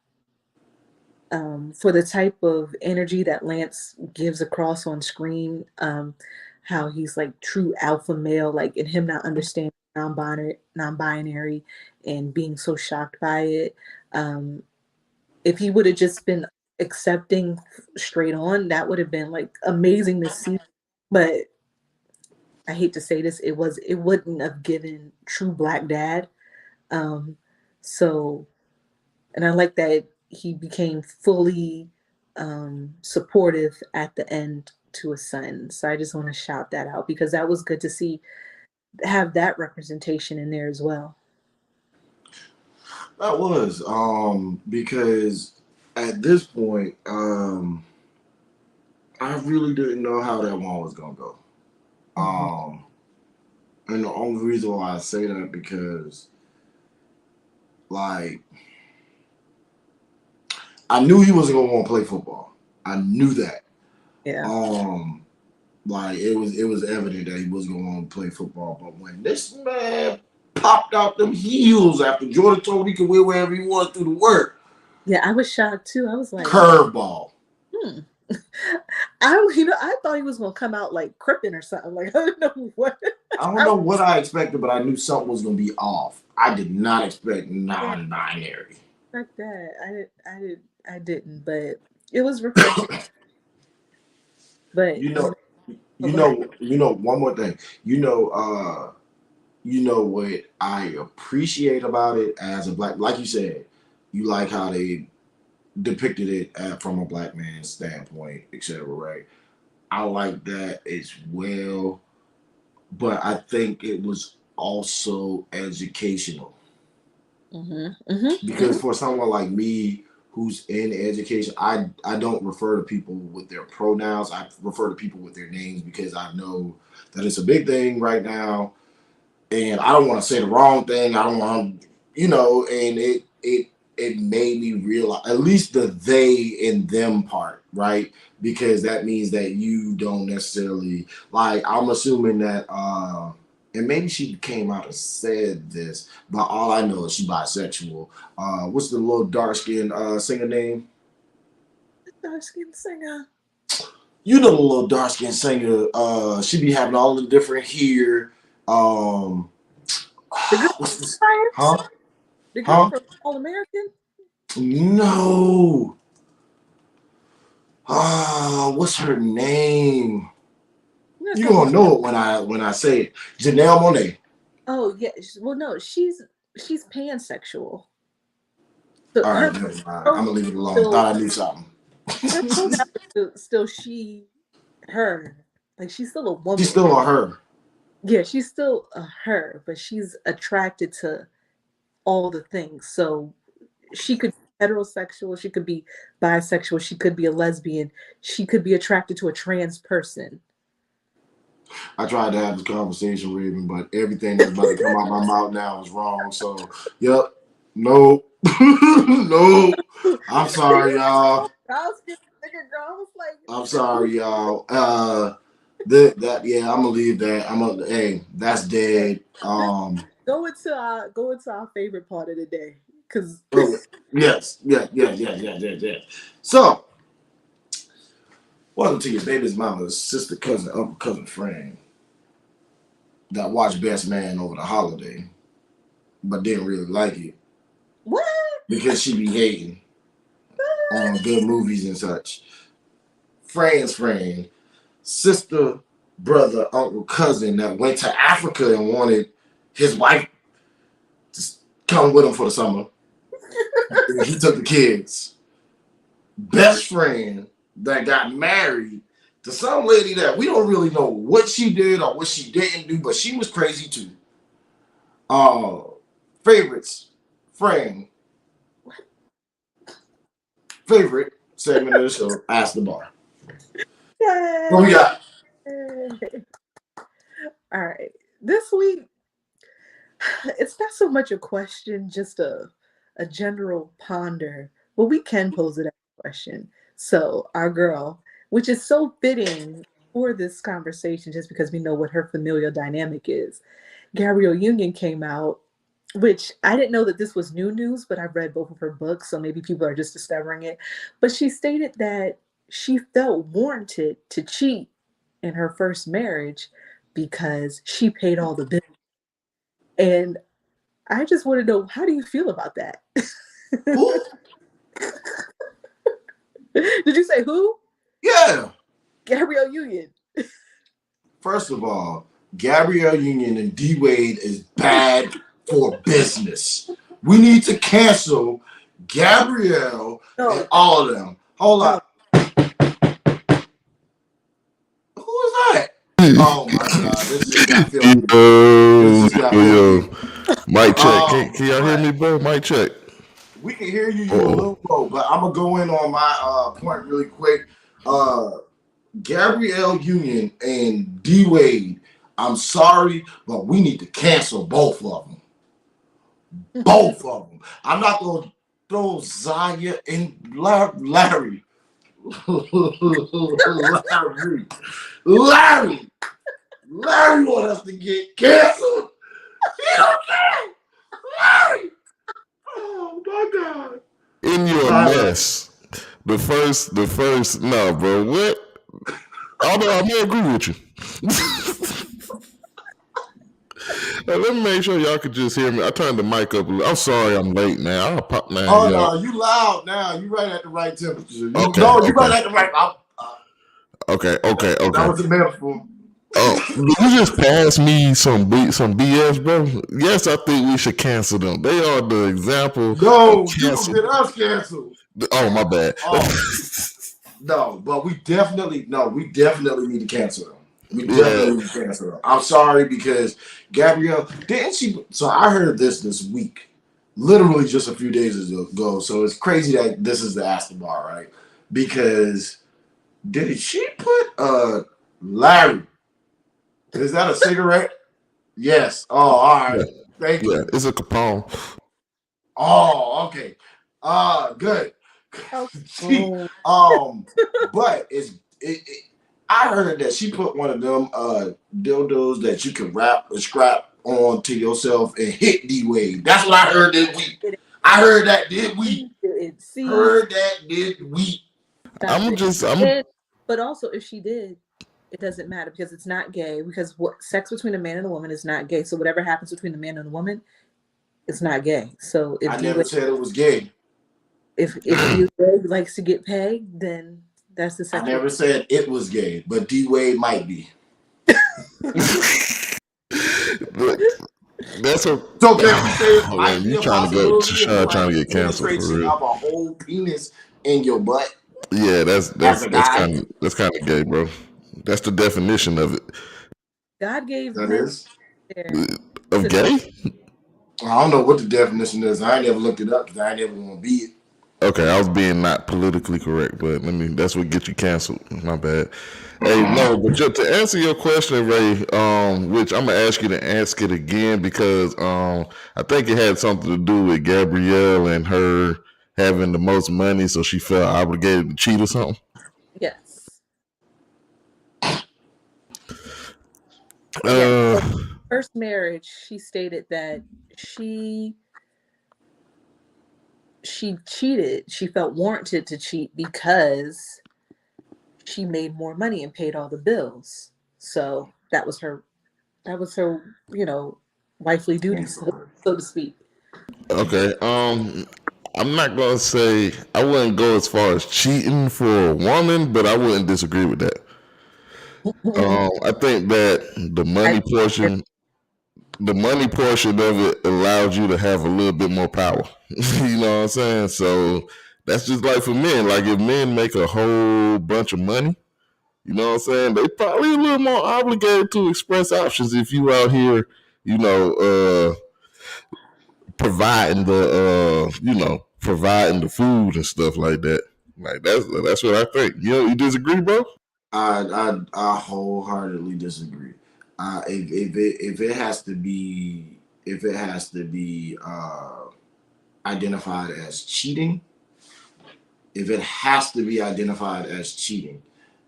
for the type of energy that Lance gives across on screen. How he's like true alpha male, like in him not understanding non-binary, and being so shocked by it. Um, if he would have just been accepting straight on, that would have been like amazing to see. But I hate to say this, it wouldn't have given true black dad. Um, so, and I like that he became fully supportive at the end to his son. So I just want to shout that out because that was good to see, have that representation in there as well. That was because at this point, I really didn't know how that one was gonna go. Hmm. Um, and the only reason why I say that because like I knew he wasn't gonna want to play football. I knew that. Yeah. Um, like it was evident that he wasn't gonna want to play football. But when this man popped out them heels after Jordan told he could wear wherever he wanted through the work, Yeah, I was shocked too. I was like, curveball. hmm. I thought he was gonna come out like Crippen or something. Like I don't know what. I don't I know what I expected, but I knew something was gonna be off. I did not expect didn't non-binary. expect that. I didn't. But it was refreshing. But You know, oh, go ahead. one more thing. What I appreciate about it as a black, like you said, you like how they depicted it from a black man's standpoint, etc. Right? I like that as well, but I think it was also educational Mhm. Mhm. because Mhm. for someone like me who's in education, I don't refer to people with their pronouns. I refer to people with their names because I know that it's a big thing right now, and I don't want to say the wrong thing. I don't want, and it made me realize at least the they and them part, right? Because that means that you don't necessarily like. I'm assuming that, and maybe she came out and said this, but all I know is she bisexual. What's the little dark skinned singer name? Dark skin singer. You know the little dark skinned singer. She be having all the different hair. Um, The girl what's this? from Science? Huh? The girl Huh? from All American? No. What's her name? You're not You talking gonna about. know it when I say it. Janelle Monae. Oh yeah. Well, no, she's pansexual. So All right, her never mind. I'm pronoun gonna leave it is alone. still Thought I knew something. her pronoun is still she, her. Like she's still a She's woman. still on her. Yeah, she's still a her, but she's attracted to all the things. So she could be heterosexual, she could be bisexual, she could be a lesbian, she could be attracted to a trans person. I tried to have this conversation with him, but everything that's about to come out my mouth now is wrong. So, yep, no, no. I'm sorry, y'all. I was getting nigga girl. I was I'm like, sorry, y'all. That yeah, I'm gonna leave that. Hey, that's dead. let's go into our favorite part of the day. Cause Oh, yes, yeah, yeah, yeah, yeah, yeah, yeah. So, welcome to your baby's mama's sister, cousin, uncle, cousin, friend that watched Best Man over the holiday, but didn't really like it what? because she be hating on good movies and such. Friend's friend, sister, brother, uncle, cousin that went to Africa and wanted his wife to come with him for the summer. He took the kids. Best friend that got married to some lady that we don't really know what she did or what she didn't do, but she was crazy too. Uh, favorites, friend, favorite segment of the show, Ask the Bar. What we Yay! got? All right. This week, it's not so much a question, just a general ponder, but we can pose it as a question. So, our girl, which is so fitting for this conversation, just because we know what her familial dynamic is. Gabrielle Union came out, which I didn't know that this was new news, but I've read both of her books, so maybe people are just discovering it. But she stated that she felt warranted to cheat in her first marriage because she paid all the bills. And I just want to know, how do you feel about that? Who? Did you say who? Yeah. Gabrielle Union. First of all, Gabrielle Union and D Wade is bad for business. We need to cancel Gabrielle and No, all of them. Hold no. up. Who is that? Oh my God. This just got filthy. This Yo, just got yo, filthy. mic check. Can y'all hear But me, bro? Mic check. we can hear you. You a Uh-oh. little low, but I'm gonna go in on my point really quick. Uh, Gabrielle Union and D Wade. I'm sorry, but we need to cancel both of them. Both of them. I'm not gonna throw Zaya and Larry. Larry. Larry. Larry want us to get canceled. He don't care. Larry. Oh my God. In your Larry. mess. No, bro. What? Although I may agree with you. Now, let me make sure y'all could just hear me. I turned the mic up a little. I'm sorry I'm late, man. I'll pop, man. Oh Yo. no, you loud now. You right at the right temperature. You Okay, no, you right okay, at the right. okay, That okay. was a metaphor. Oh, you just passed me some BS, bro. Yes, I think we should cancel them. They are the example of No, you gonna cancel. get us canceled. Oh, my bad. Oh no, but we definitely need to cancel them. We Yeah. definitely need to cancel them. I'm sorry because Gabrielle didn't she? So I heard this week, literally just a few days ago. So it's crazy that this is the Aston Bar, right? Because did she put Larry? Is that a cigarette? Yes. Oh, all right. Yeah, Thank yeah, you. it's a Capone. Oh, okay. Good. She, Oh, but it I heard that she put one of them dildos that you can wrap or scrap on to yourself and hit D Wade. That's what I heard this week. I heard that did we? see, Heard that did we? stop I'm it. just, I'm, And, but also, if she did, it doesn't matter because it's not gay. Because what sex between a man and a woman is not gay. So whatever happens between the man and the woman, it's not gay. So if I D never Wade, said it was gay. if D Wade likes to get pegged, then that's the I sexual. never said it was gay, but D Wade might be. that's a, So can we say it oh might man, be you a trying to go to possibility if Shaw you trying have to the get canceled for penetration real. of a whole penis in your butt Yeah, as a guy? that's kind of gay, bro. That's the definition of it. God gave That men is. there Of to show. gay? I don't know what the definition is. I ain't never looked it up because I ain't never want to be it. Okay, I was being not politically correct, but that's what gets you canceled. My bad. Hey, no, but just to answer your question, Ray, which I'm gonna ask you to ask it again because I think it had something to do with Gabrielle and her having the most money, so she felt obligated to cheat or something. Yes. Yes. Uh, So first marriage, she stated that she she cheated. She felt warranted to cheat because she made more money and paid all the bills. So that was her, wifely duties, Cancel her. so to speak. okay. I'm not gonna say I wouldn't go as far as cheating for a woman, but I wouldn't disagree with that. I think that I, the money portion of it allows you to have a little bit more power. You know what I'm saying? So that's just like for men. Like if men make a whole bunch of money, you know what I'm saying? They probably a little more obligated to express options if you out here, you know, providing providing the food and stuff like that. Like that's what I think. You disagree, bro? I wholeheartedly disagree. If it has to be identified as cheating, if it has to be identified as cheating,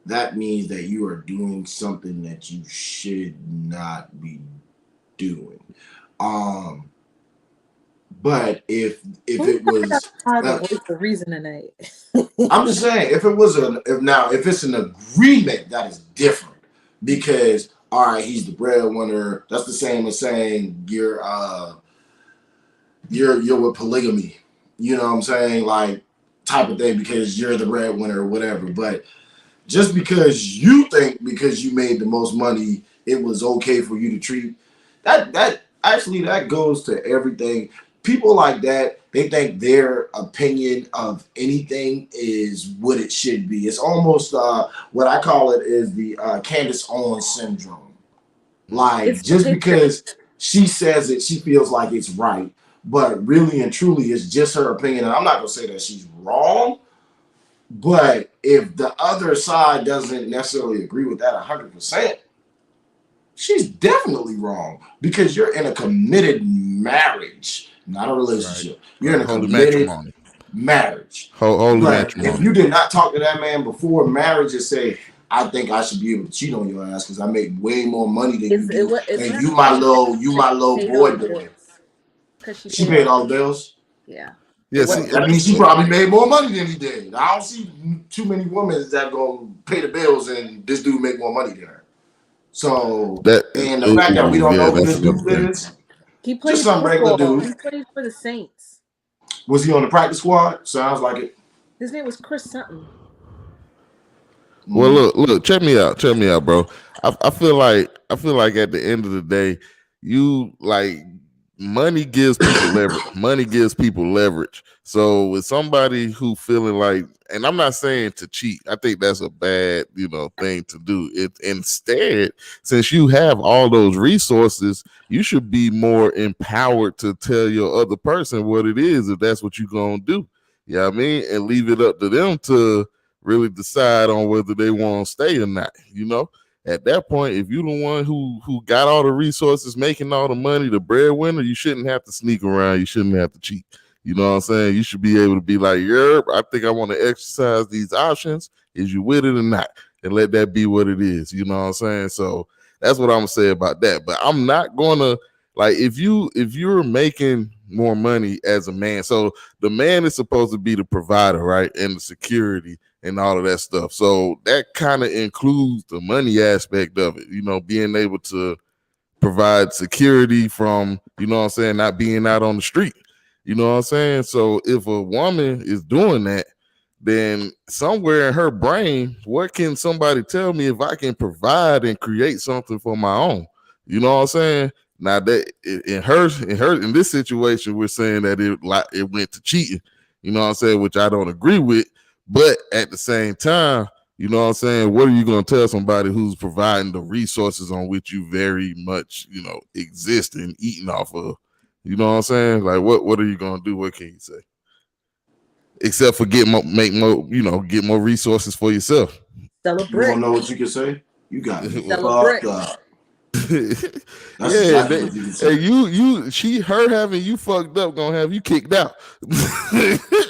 that means that you are doing something that you should not be doing. Um, but if it was, the uh, voice of reason tonight. I'm just saying, if it's an agreement, that is different because all right, he's the breadwinner. That's the same as saying you're with polygamy. You know what I'm saying, like type of thing because you're the breadwinner or whatever. But just because you think because you made the most money it was okay for you to treat that goes to everything. People like that, they think their opinion of anything is what it should be. It's almost what I call it is the Candace Owens syndrome. Like, It's just patriarchy. because she says it, she feels like it's right, but really and truly, it's just her opinion. And I'm not gonna say that she's wrong, but if the other side doesn't necessarily agree with that 100%, she's definitely wrong because you're in a committed marriage, not a relationship. You're in a Holy committed matrimony. marriage. Holy But if matrimony. you did not talk to that man before marriage and say, I think I should be able to cheat on your ass because I make way more money than you do, It's and not you my because little she paid all boy the boy. bills. Because she She paid paid all. all the bills. Yeah. It Yeah, wasn't. see, That means she probably made more money than he did. I don't see too many women that gonna pay the bills and this dude make more money than her. So, that and the fact that we don't yeah, know who that's this dude another thing. is, He just plays some regular football. dude. He plays for the Saints. Was he on the practice squad? Sounds like it. His name was Chris something. Well, Mm. look, check me out, bro. I feel like at the end of the day, you like money gives people leverage. Money gives people leverage. So with somebody who feeling like, and I'm not saying to cheat, I think that's a bad, thing to do. It instead, since you have all those resources, you should be more empowered to tell your other person what it is if that's what you're gonna do. You know what I mean? And leave it up to them to really decide on whether they want to stay or not. At that point, if you're the one who got all the resources, making all the money, the breadwinner, you shouldn't have to sneak around. You shouldn't have to cheat. You know what I'm saying? You should be able to be like, yeah, I think I want to exercise these options. Is you with it or not? And let that be what it is. You know what I'm saying? So that's what I'm gonna say about that. But I'm not gonna like if you're making more money as a man. So the man is supposed to be the provider, right? And the security and all of that stuff. So that kind of includes the money aspect of it, being able to provide security from, what I'm saying, not being out on the street. You know what I'm saying? So if a woman is doing that, then somewhere in her brain, what can somebody tell me if I can provide and create something for my own? You know what I'm saying? Now that in this situation, we're saying that it went to cheating. You know what I'm saying? Which I don't agree with. But at the same time, you know what I'm saying? What are you going to tell somebody who's providing the resources on which you very much, exist and eating off of? You know what I'm saying? Like, what are you going to do? What can you say? Except for get more resources for yourself. Sell a You want brick. to know what you can say? You got me Sell a fucked brick. up. That's Yeah, exactly what you can say. her having you fucked up gonna have you kicked out.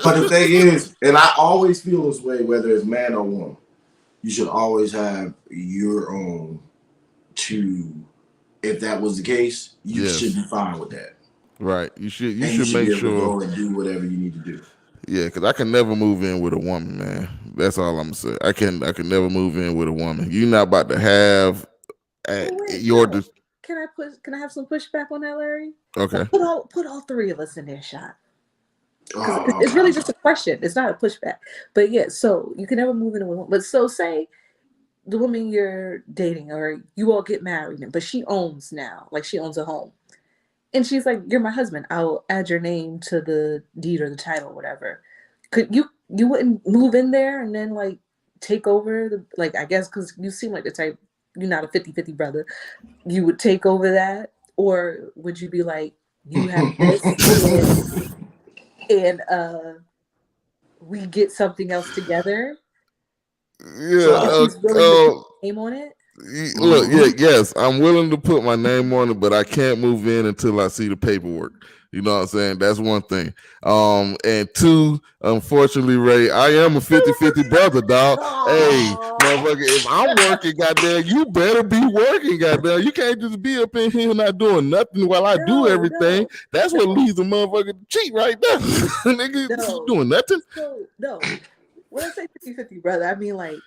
But the thing is, and I always feel this way, whether it's man or woman, you should always have your own to, if that was the case, you Yes. should be fine with that. Right. You should And you should make be able to sure. go and do whatever you need to do. Yeah, because I can never move in with a woman, man. That's all I'm saying. I can never move in with a woman. You're not about to have your. No. Can I have some pushback on that, Larry? Okay. Like, put all three of us in their shot. Oh, It's really just a question. It's not a pushback. But yeah, so you can never move in with a woman. But so say the woman you're dating or you all get married, but she owns now, like she owns a home. And she's like, "You're my husband. I'll add your name to the deed or the title, or whatever." Could you wouldn't move in there and then like take over the, like, I guess because you seem like the type, you're not a 50-50 brother. You would take over that, or would you be like, you have this and we get something else together? Yeah. And she's willing to put her name on it. Look, yes, I'm willing to put my name on it, but I can't move in until I see the paperwork. You know what I'm saying? That's one thing. And two, unfortunately, Ray, I am a 50-50 brother, dog. Hey, motherfucker, if I'm working, goddamn, you better be working, goddamn. You can't just be up in here not doing nothing while I do everything. That's what leads a motherfucker to cheat right there. Nigga, you doing nothing? No. When I say 50-50 brother, I mean like,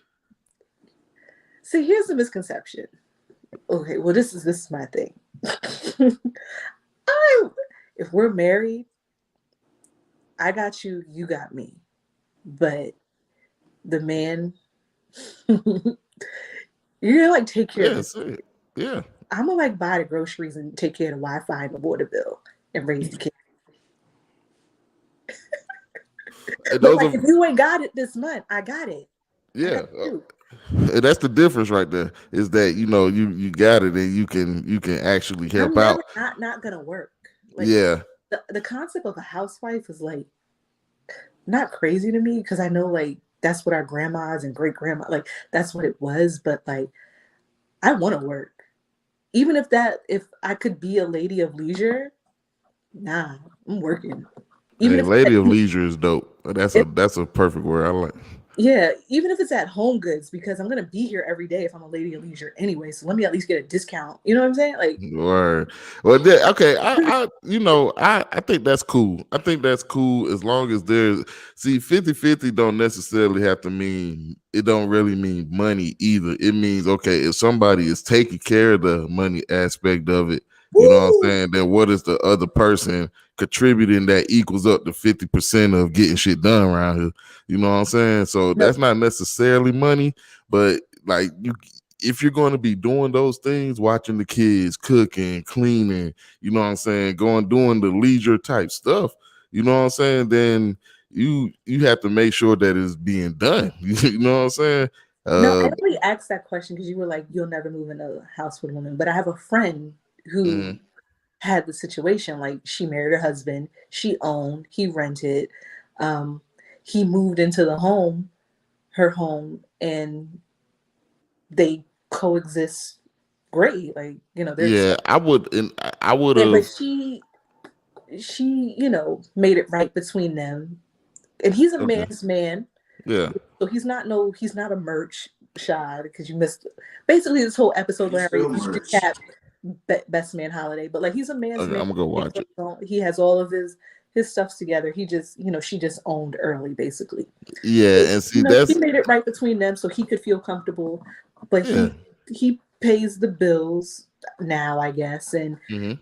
see, here's the misconception. Okay, well, this is my thing. If we're married, I got you, you got me. But the man, you're gonna like take care of it. Yeah. I'm gonna like buy the groceries and take care of the Wi-Fi and the water bill and raise the kids. And But those like, are if you ain't got it this month, I got it. I yeah. got you. And that's the difference right there. Is that you got it and you can actually help I'm out. never not gonna work. Like Yeah. the concept of a housewife is like not crazy to me because I know like that's what our grandmas and great grandma like that's what it was. But like I want to work, even if I could be a lady of leisure. Nah, I'm working. Even Hey, if Lady of Leisure is dope. That's a perfect word. I like. yeah, even if it's at Home Goods because I'm gonna be here every day if I'm a lady of leisure anyway. So let me at least get a discount. You know what I'm saying? Like, Word. Well, okay. I think that's cool. I think that's cool as long as there's 50-50 don't necessarily have to mean it don't really mean money either. It means okay, if somebody is taking care of the money aspect of it, you know what I'm woo! saying, then what is the other person contributing that equals up to 50% of getting shit done around here? You know what I'm saying? So No, that's not necessarily money, but like if you're going to be doing those things, watching the kids, cooking, cleaning, you know what I'm saying, doing the leisure type stuff, you know what I'm saying, then you have to make sure that it's being done. You know what I'm saying? no, I Uh, only asked that question because you were like, you'll never move in a house with a woman. But I have a friend who mhm. had the situation like she married her husband, she owned, he rented, um, he moved into her home, and they coexist great. Like, they're Yeah, I would but have. she, made it right between them. And he's a Okay. man's man. Yeah. So he's not a merch shy because you missed basically this whole episode He's where still we merch. recap Best Man Holiday. But like he's a man's Okay, man. I'm gonna go watch it. He has all of his stuffs together. He just, she just owned early basically. Yeah, So, and see she that's made it right between them so he could feel comfortable. But yeah. he pays the bills now, I guess, and Hmm.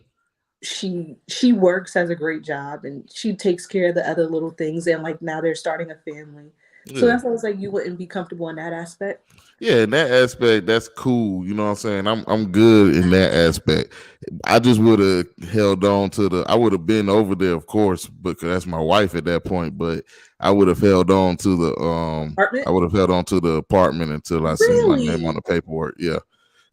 she works, has a great job, and she takes care of the other little things, and like now they're starting a family. So Yeah. that's why I was like, you wouldn't be comfortable in that aspect. Yeah, in that aspect, that's cool. You know what I'm saying? I'm good in that aspect. I just would have held on to I would have been over there, of course, because that's my wife at that point. But I would have held on to Apartment? I would have held on to the apartment until I seen my name on Really? the paperwork. Yeah,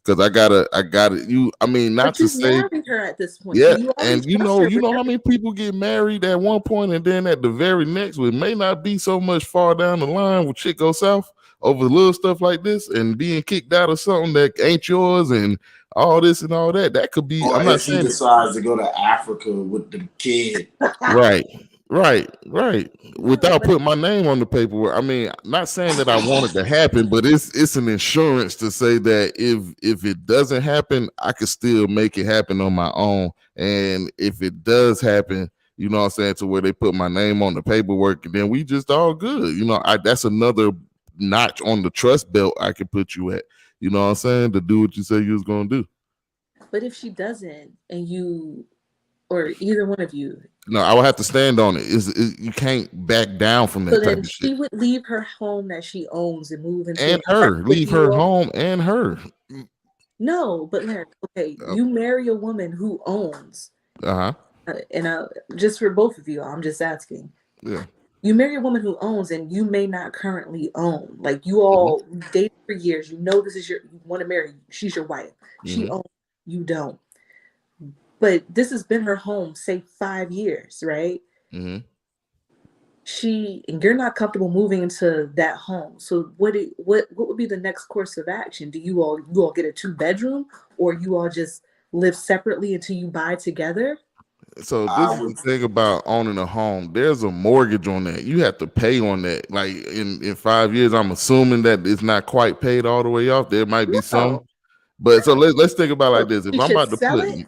because I gotta. I mean, not But to you say, married her at this point, so yeah, you always and trust her you with know how everything. many people get married at one point, and then at the very next, it may not be so much far down the line when shit goes south over little stuff like this, and being kicked out of something that ain't yours, and all this and all that. That could be. I'm Or not if he saying decides to go to Africa with the kid. right, right. No, Without but putting my name on the paperwork. I mean, not saying that I want it to happen, but it's an insurance to say that if it doesn't happen, I could still make it happen on my own. And if it does happen, you know what I'm saying, to where they put my name on the paperwork, and then we just all good. That's another notch on the trust belt I can put you at. You know what I'm saying? To do what you say you was gonna do. if she doesn't, and you or either one of you, No, I would have to stand on it. You can't back down from so that type then of shit. she would leave her home that she owns and move into an And her, apartment with leave you her all. home and her. No, but Larry, okay, you marry a woman who owns, Uh-huh. and just for both of you, I'm just asking. Yeah. You marry a woman who owns, and you may not currently own. Like you Hmm. all dated for years. You know this is you want to marry. She's your wife. She Hmm. owns. You don't. But this has been her home, say 5 years, right? Hmm. And you're not comfortable moving into that home. So what would be the next course of action? Do you all get a 2 bedroom, or you all just live separately until you buy together? So this I is the would thing about owning a home. There's a mortgage on that. You have to pay on that. Like in 5 years, I'm assuming that it's not quite paid all the way off. There might be some, No. but so let's think about it like So this. If she I'm should about to sell put it?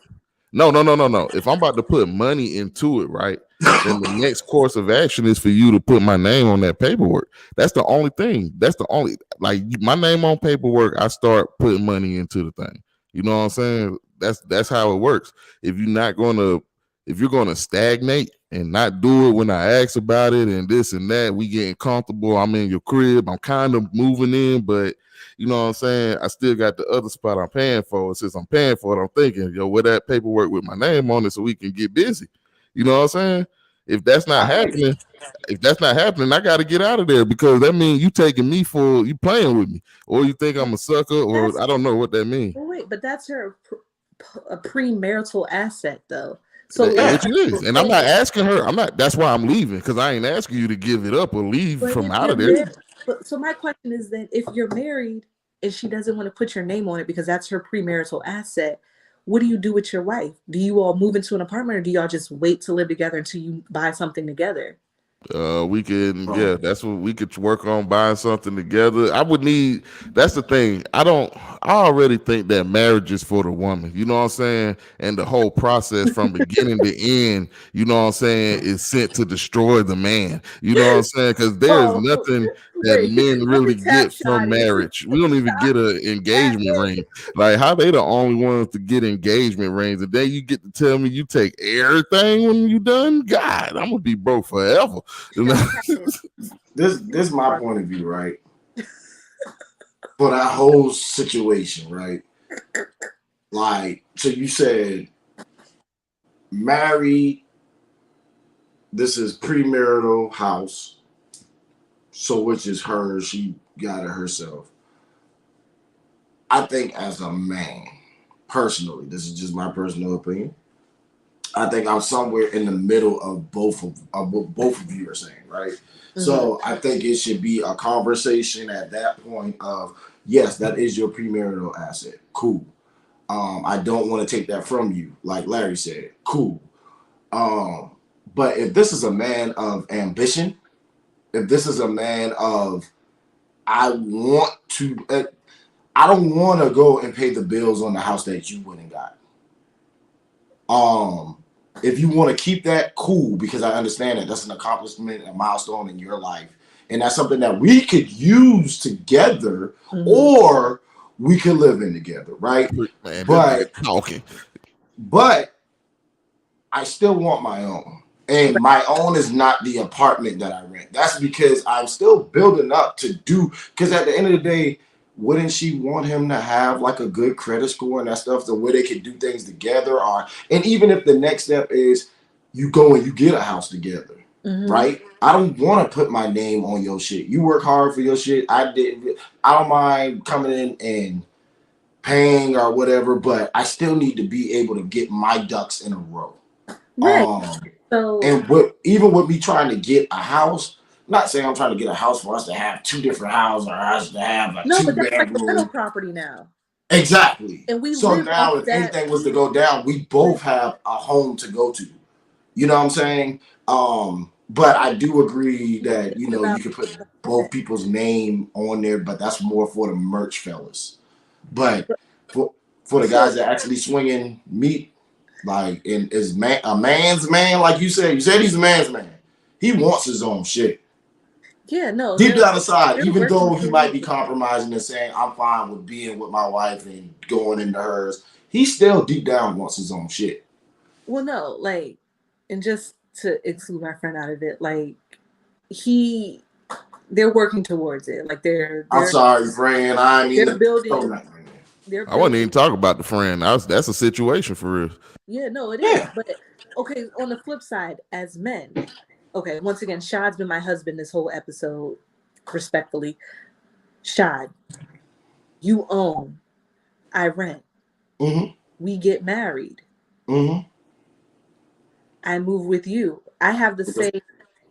no, no, no, no, no. If I'm about to put money into it, right, then the next course of action is for you to put my name on that paperwork. That's the only thing. That's the only my name on paperwork. I start putting money into the thing. You know what I'm saying? That's how it works. If you're not gonna if you're gonna stagnate and not do it when I ask about it and this and that. We getting comfortable. I'm in your crib. I'm kind of moving in, but you know what I'm saying? I still got the other spot I'm paying for. And since I'm paying for it, I'm thinking, yo, where that paperwork with my name on it so we can get busy. You know what I'm saying? If that's not happening, I got to get out of there, because that means you taking me for, you playing with me, or you think I'm a sucker, or I don't know what that means. Wait, but that's a premarital asset, though. So Which it is, and I'm not asking her. I'm not. That's why I'm leaving, because I ain't asking you to give it up or leave from out of there. So my question is that if you're married and she doesn't want to put your name on it because that's her premarital asset, what do you do with your wife? Do you all move into an apartment, or do y'all just wait to live together until you buy something together? We can, that's what we could work on, buying something together. I would need, that's the thing. I already think that marriage is for the woman, you know what I'm saying? And the whole process from beginning to end, you know what I'm saying, is sent to destroy the man, you know what I'm saying? Because there's nothing that men really get from marriage. We don't even get an engagement ring. Like, how they the only ones to get engagement rings, and then you get to tell me you take everything when you done? God, I'm gonna be broke forever. This is my point of view, right? For that whole situation, right? Like, so you said married, this is premarital house, so which is hers, she got it herself. I think as a man, personally, this is just my personal opinion, I think I'm somewhere in the middle of both of what both of you are saying, right? Mm-hmm. So I think it should be a conversation at that point of, yes, that is your premarital asset. Cool. I don't want to take that from you, like Larry said. Cool. But if this is a man of ambition, if this is a man of, I don't want to go and pay the bills on the house that you went and got. If you want to keep that, cool, because I understand that that's an accomplishment, a milestone in your life. And that's something that we could use together, mm-hmm. or we could live in together, right? Man, but I still want my own. And my own is not the apartment that I rent. That's because I'm still building up to do, because at the end of the day, wouldn't she want him to have like a good credit score and that stuff, so where they can do things together? And even if the next step is you go and you get a house together, mm-hmm. right? I don't want to put my name on your shit. You work hard for your shit. I don't mind coming in and paying or whatever, but I still need to be able to get my ducks in a row. Right. And even with me trying to get a house, I'm not saying I'm trying to get a house for us to have two different houses, or us to have a two-bedroom. But that's like a rental property now. Exactly. And so now, if anything was to go down, we both have a home to go to. You know what I'm saying? But I do agree that, you know, you could put both people's name on there, but that's more for the merch fellas. But for the guys that actually swinging meat, like, and is a man's man, like you said he's a man's man. He wants his own shit. Yeah, no. Deep down inside, even though he might be compromising and saying, I'm fine with being with my wife and going into hers, he still deep down wants his own shit. Well, no, like, and just to exclude my friend out of it, like, they're working towards it. Like, I'm sorry, friend. I mean, they're building. I wasn't even talking about the friend. That's a situation for real. Yeah, no, it is. But okay, on the flip side, as men, okay, once again, Shad's been my husband this whole episode, respectfully. Shad, you own, I rent. Mm-hmm. We get married. Mm-hmm. I move with you. I have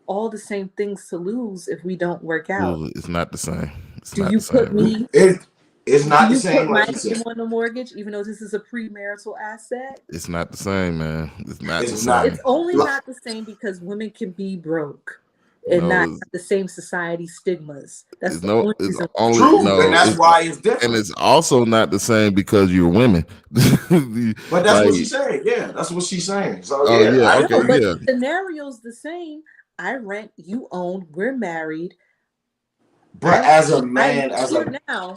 all the same things to lose if we don't work out. Well, it's not the same. It's not the same. Put my name on the mortgage, even though this is a premarital asset. It's not the same, man. It's not the same. It's only not the same because women can be broke and not have the same society stigmas. That's the only reason. And that's why it's different. And it's also not the same because you're women. But that's what she's saying. Yeah, that's what she's saying. So the scenario's the same. I rent, you own, we're married. But as a man, now.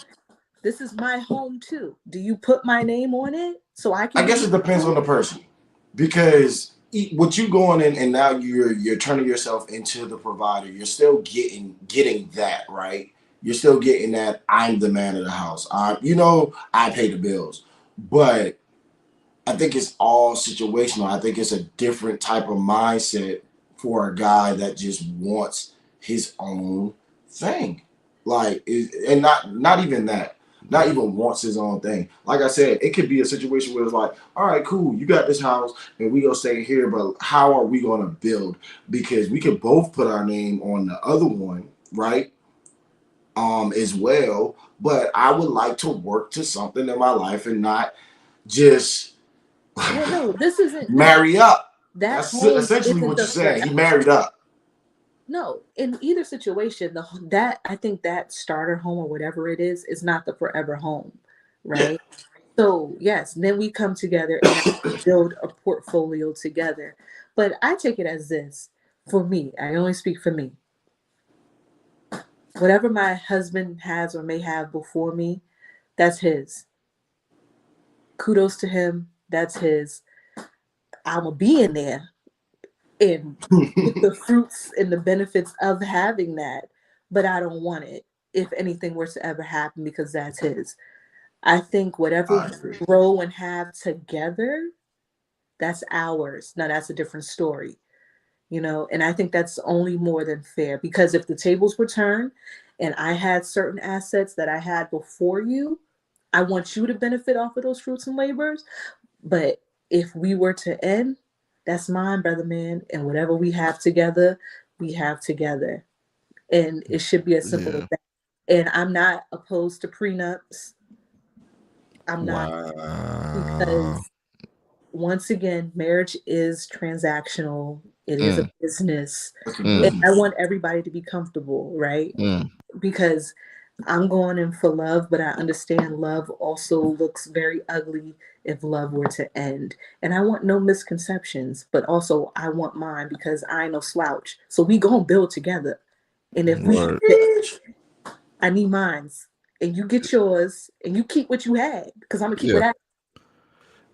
This is my home too. Do you put my name on it so I can? I guess it depends on the person, because what you going in, and now you're turning yourself into the provider. You're still getting that, right. You're still getting that. I'm the man of the house. I pay the bills, but I think it's all situational. I think it's a different type of mindset for a guy that just wants his own thing. And not even that. Not even wants his own thing. Like I said, it could be a situation where it's like, all right, cool, you got this house and we gonna stay here, but how are we gonna build? Because we could both put our name on the other one, right? As well. But I would like to work to something in my life and not just Well, no, this isn't marry up. that That's home essentially isn't what you're the saying. He forever. married up. No, in either situation, that I think that starter home or whatever it is not the forever home, Yeah. right? So yes, then we come together and build a portfolio together. But I take it as this for me. I only speak for me. Whatever my husband has or may have before me, that's his. Kudos to him. That's his. I'm gonna be in there and get the fruits and the benefits of having that, but I don't want it if anything were to ever happen because that's his. I think whatever I we agree. grow and have together, that's ours. Now that's a different story, and I think that's only more than fair because if the tables were turned and I had certain assets that I had before you, I want you to benefit off of those fruits and labors. But if we were to end, that's mine, brother man. And whatever we have together, we have together. And it should be as simple as Yeah. that. And I'm not opposed to prenups. I'm not Wow. because once again, marriage is transactional. It is a Mm, business. That's a And mm, I business. want everybody to be comfortable, right? mm. Because I'm going in for love, but I understand love also looks very ugly if love were to end. And I want no misconceptions, but also I want mine because I ain't no slouch. So we gonna build together. And if we Word. I need mines. And you get yours and you keep what you had. Because I'm gonna keep Yeah. what I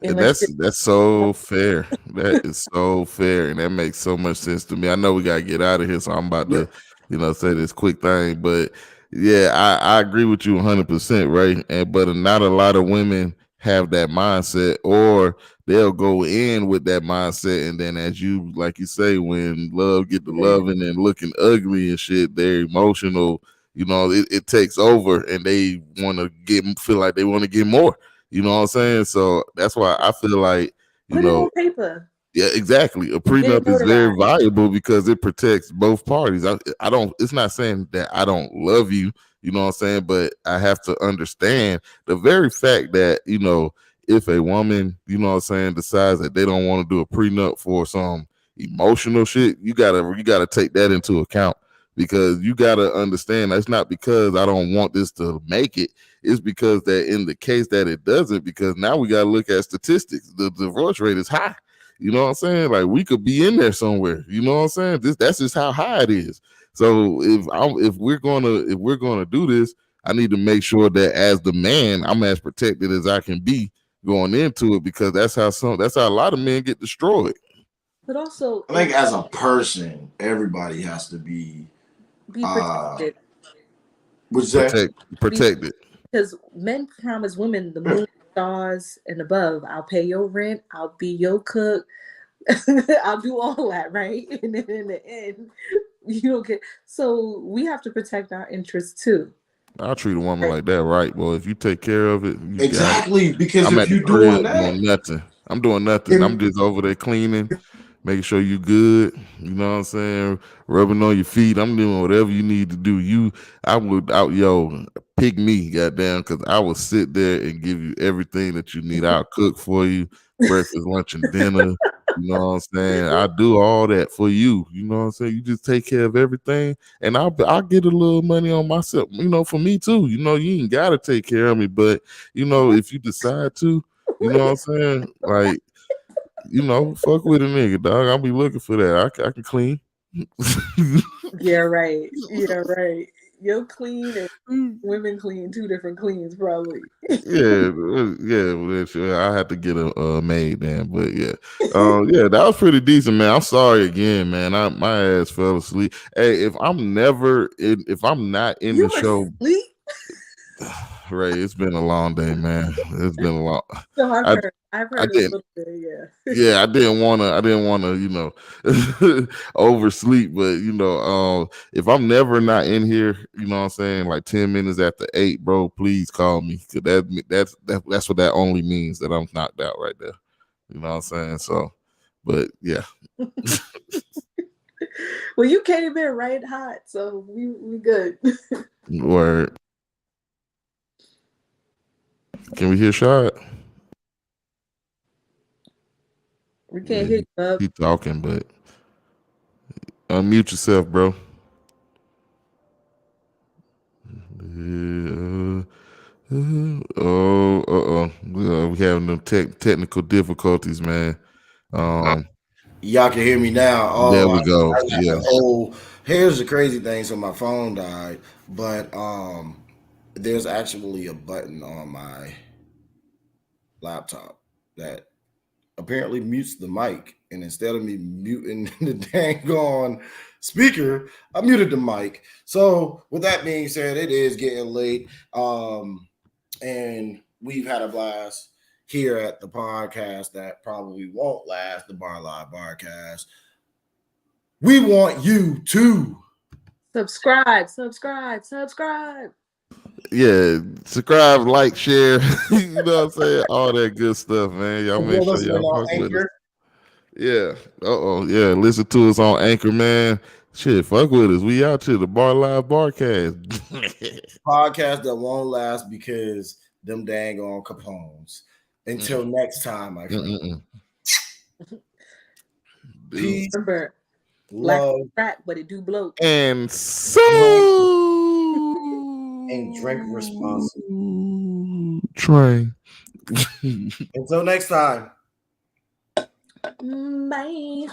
and And let's that's so fair. That is so fair, and that makes so much sense to me. I know we gotta get out of here, so I'm about Yeah. to, say this quick thing. But yeah, I agree with you 100%, right? And but not a lot of women have that mindset, or they'll go in with that mindset, and then as you like you say, when love get to loving and looking ugly and shit, they're emotional. It takes over, and they want to feel like they want to get more. You know what I'm saying? So that's why I feel like, you put it know, on paper. yeah, exactly. A Get it prenup is very notarized. valuable because it protects both parties. I don't, it's not saying that I don't love you, you know what I'm saying? But I have to understand the very fact that, if a woman, what I'm saying, decides that they don't want to do a prenup for some emotional shit, you gotta take that into account because you gotta understand that's not because I don't want this to make it. It's because that in the case that it doesn't, because now we gotta look at statistics. The divorce rate is high. You know what I'm saying? Like we could be in there somewhere. You know what I'm saying? That's just how high it is. So if we're gonna do this, I need to make sure that as the man, I'm as protected as I can be going into it because that's how a lot of men get destroyed. But also I think as a person, everybody has to be be uh protected. what's that? Protect Be protected. because men promise women the moon, stars, and above. I'll pay your rent. I'll be your cook. I'll do all that, right? And then in the end, you don't get. So we have to protect our interests too. I'll treat a woman Right? like that, right? Well, if you take care of it, you got it. Exactly, because I'm if at the you're doing crib that, doing nothing. I'm doing nothing. if I'm just over there cleaning, making sure you good. You know what I'm saying? Rubbing on your feet. I'm doing whatever you need to do. Pick me, goddamn, because I will sit there and give you everything that you need. I'll cook for you, breakfast, lunch, and dinner. You know what I'm saying? I do all that for you. You know what I'm saying? You just take care of everything, and I'll get a little money on myself. For me too. You ain't gotta take care of me, but if you decide to, you know what I'm saying? Like, fuck with a nigga, dog. I'll be looking for that. I can clean. Yeah, right. Yeah, right. Your clean and women clean, two different cleans, probably. Yeah, I had to get a maid then, but yeah, yeah, that was pretty decent, man. I'm sorry again, man. My ass fell asleep. Hey, if I'm not in You the show, asleep? Ray, it's been a long day, man. It's been a long. So I I've I heard a didn't. little bit, yeah. Yeah, I didn't wanna, oversleep. But if I'm never not in here, you know what I'm saying, like 10 minutes after 8, bro, please call me. Cause that's what that only means, that I'm knocked out right there. You know what I'm saying? So, but yeah. Well, you came in right hot, so we good. Word. Can we hear Shot? We can't Yeah, hit you up. he talking, but unmute yourself, bro. Yeah. We having them technical difficulties, man. Y'all can hear me now. There Oh, we go. I got Yeah. the whole. Here's the crazy thing. So my phone died, but there's actually a button on my laptop that apparently mutes the mic. And instead of me muting the dang on speaker, I muted the mic. So with that being said, it is getting late. And we've had a blast here at the podcast that probably won't last, the Bar Live Barcast. We want you to Subscribe. Yeah. Subscribe, like, share. You know what I'm saying? All that good stuff, man. Y'all make sure listening y'all on fuck with us. Anchor. Yeah. Yeah. Listen to us on Anchor, man. Shit, fuck with us. We out to the Bar Live Barcast. Podcast that won't last because them dang on Capones. Until next time, my friend. Peace, Remember, black love, crack, but it do bloat. And so and drink responsibly. Train. Until next time. Bye.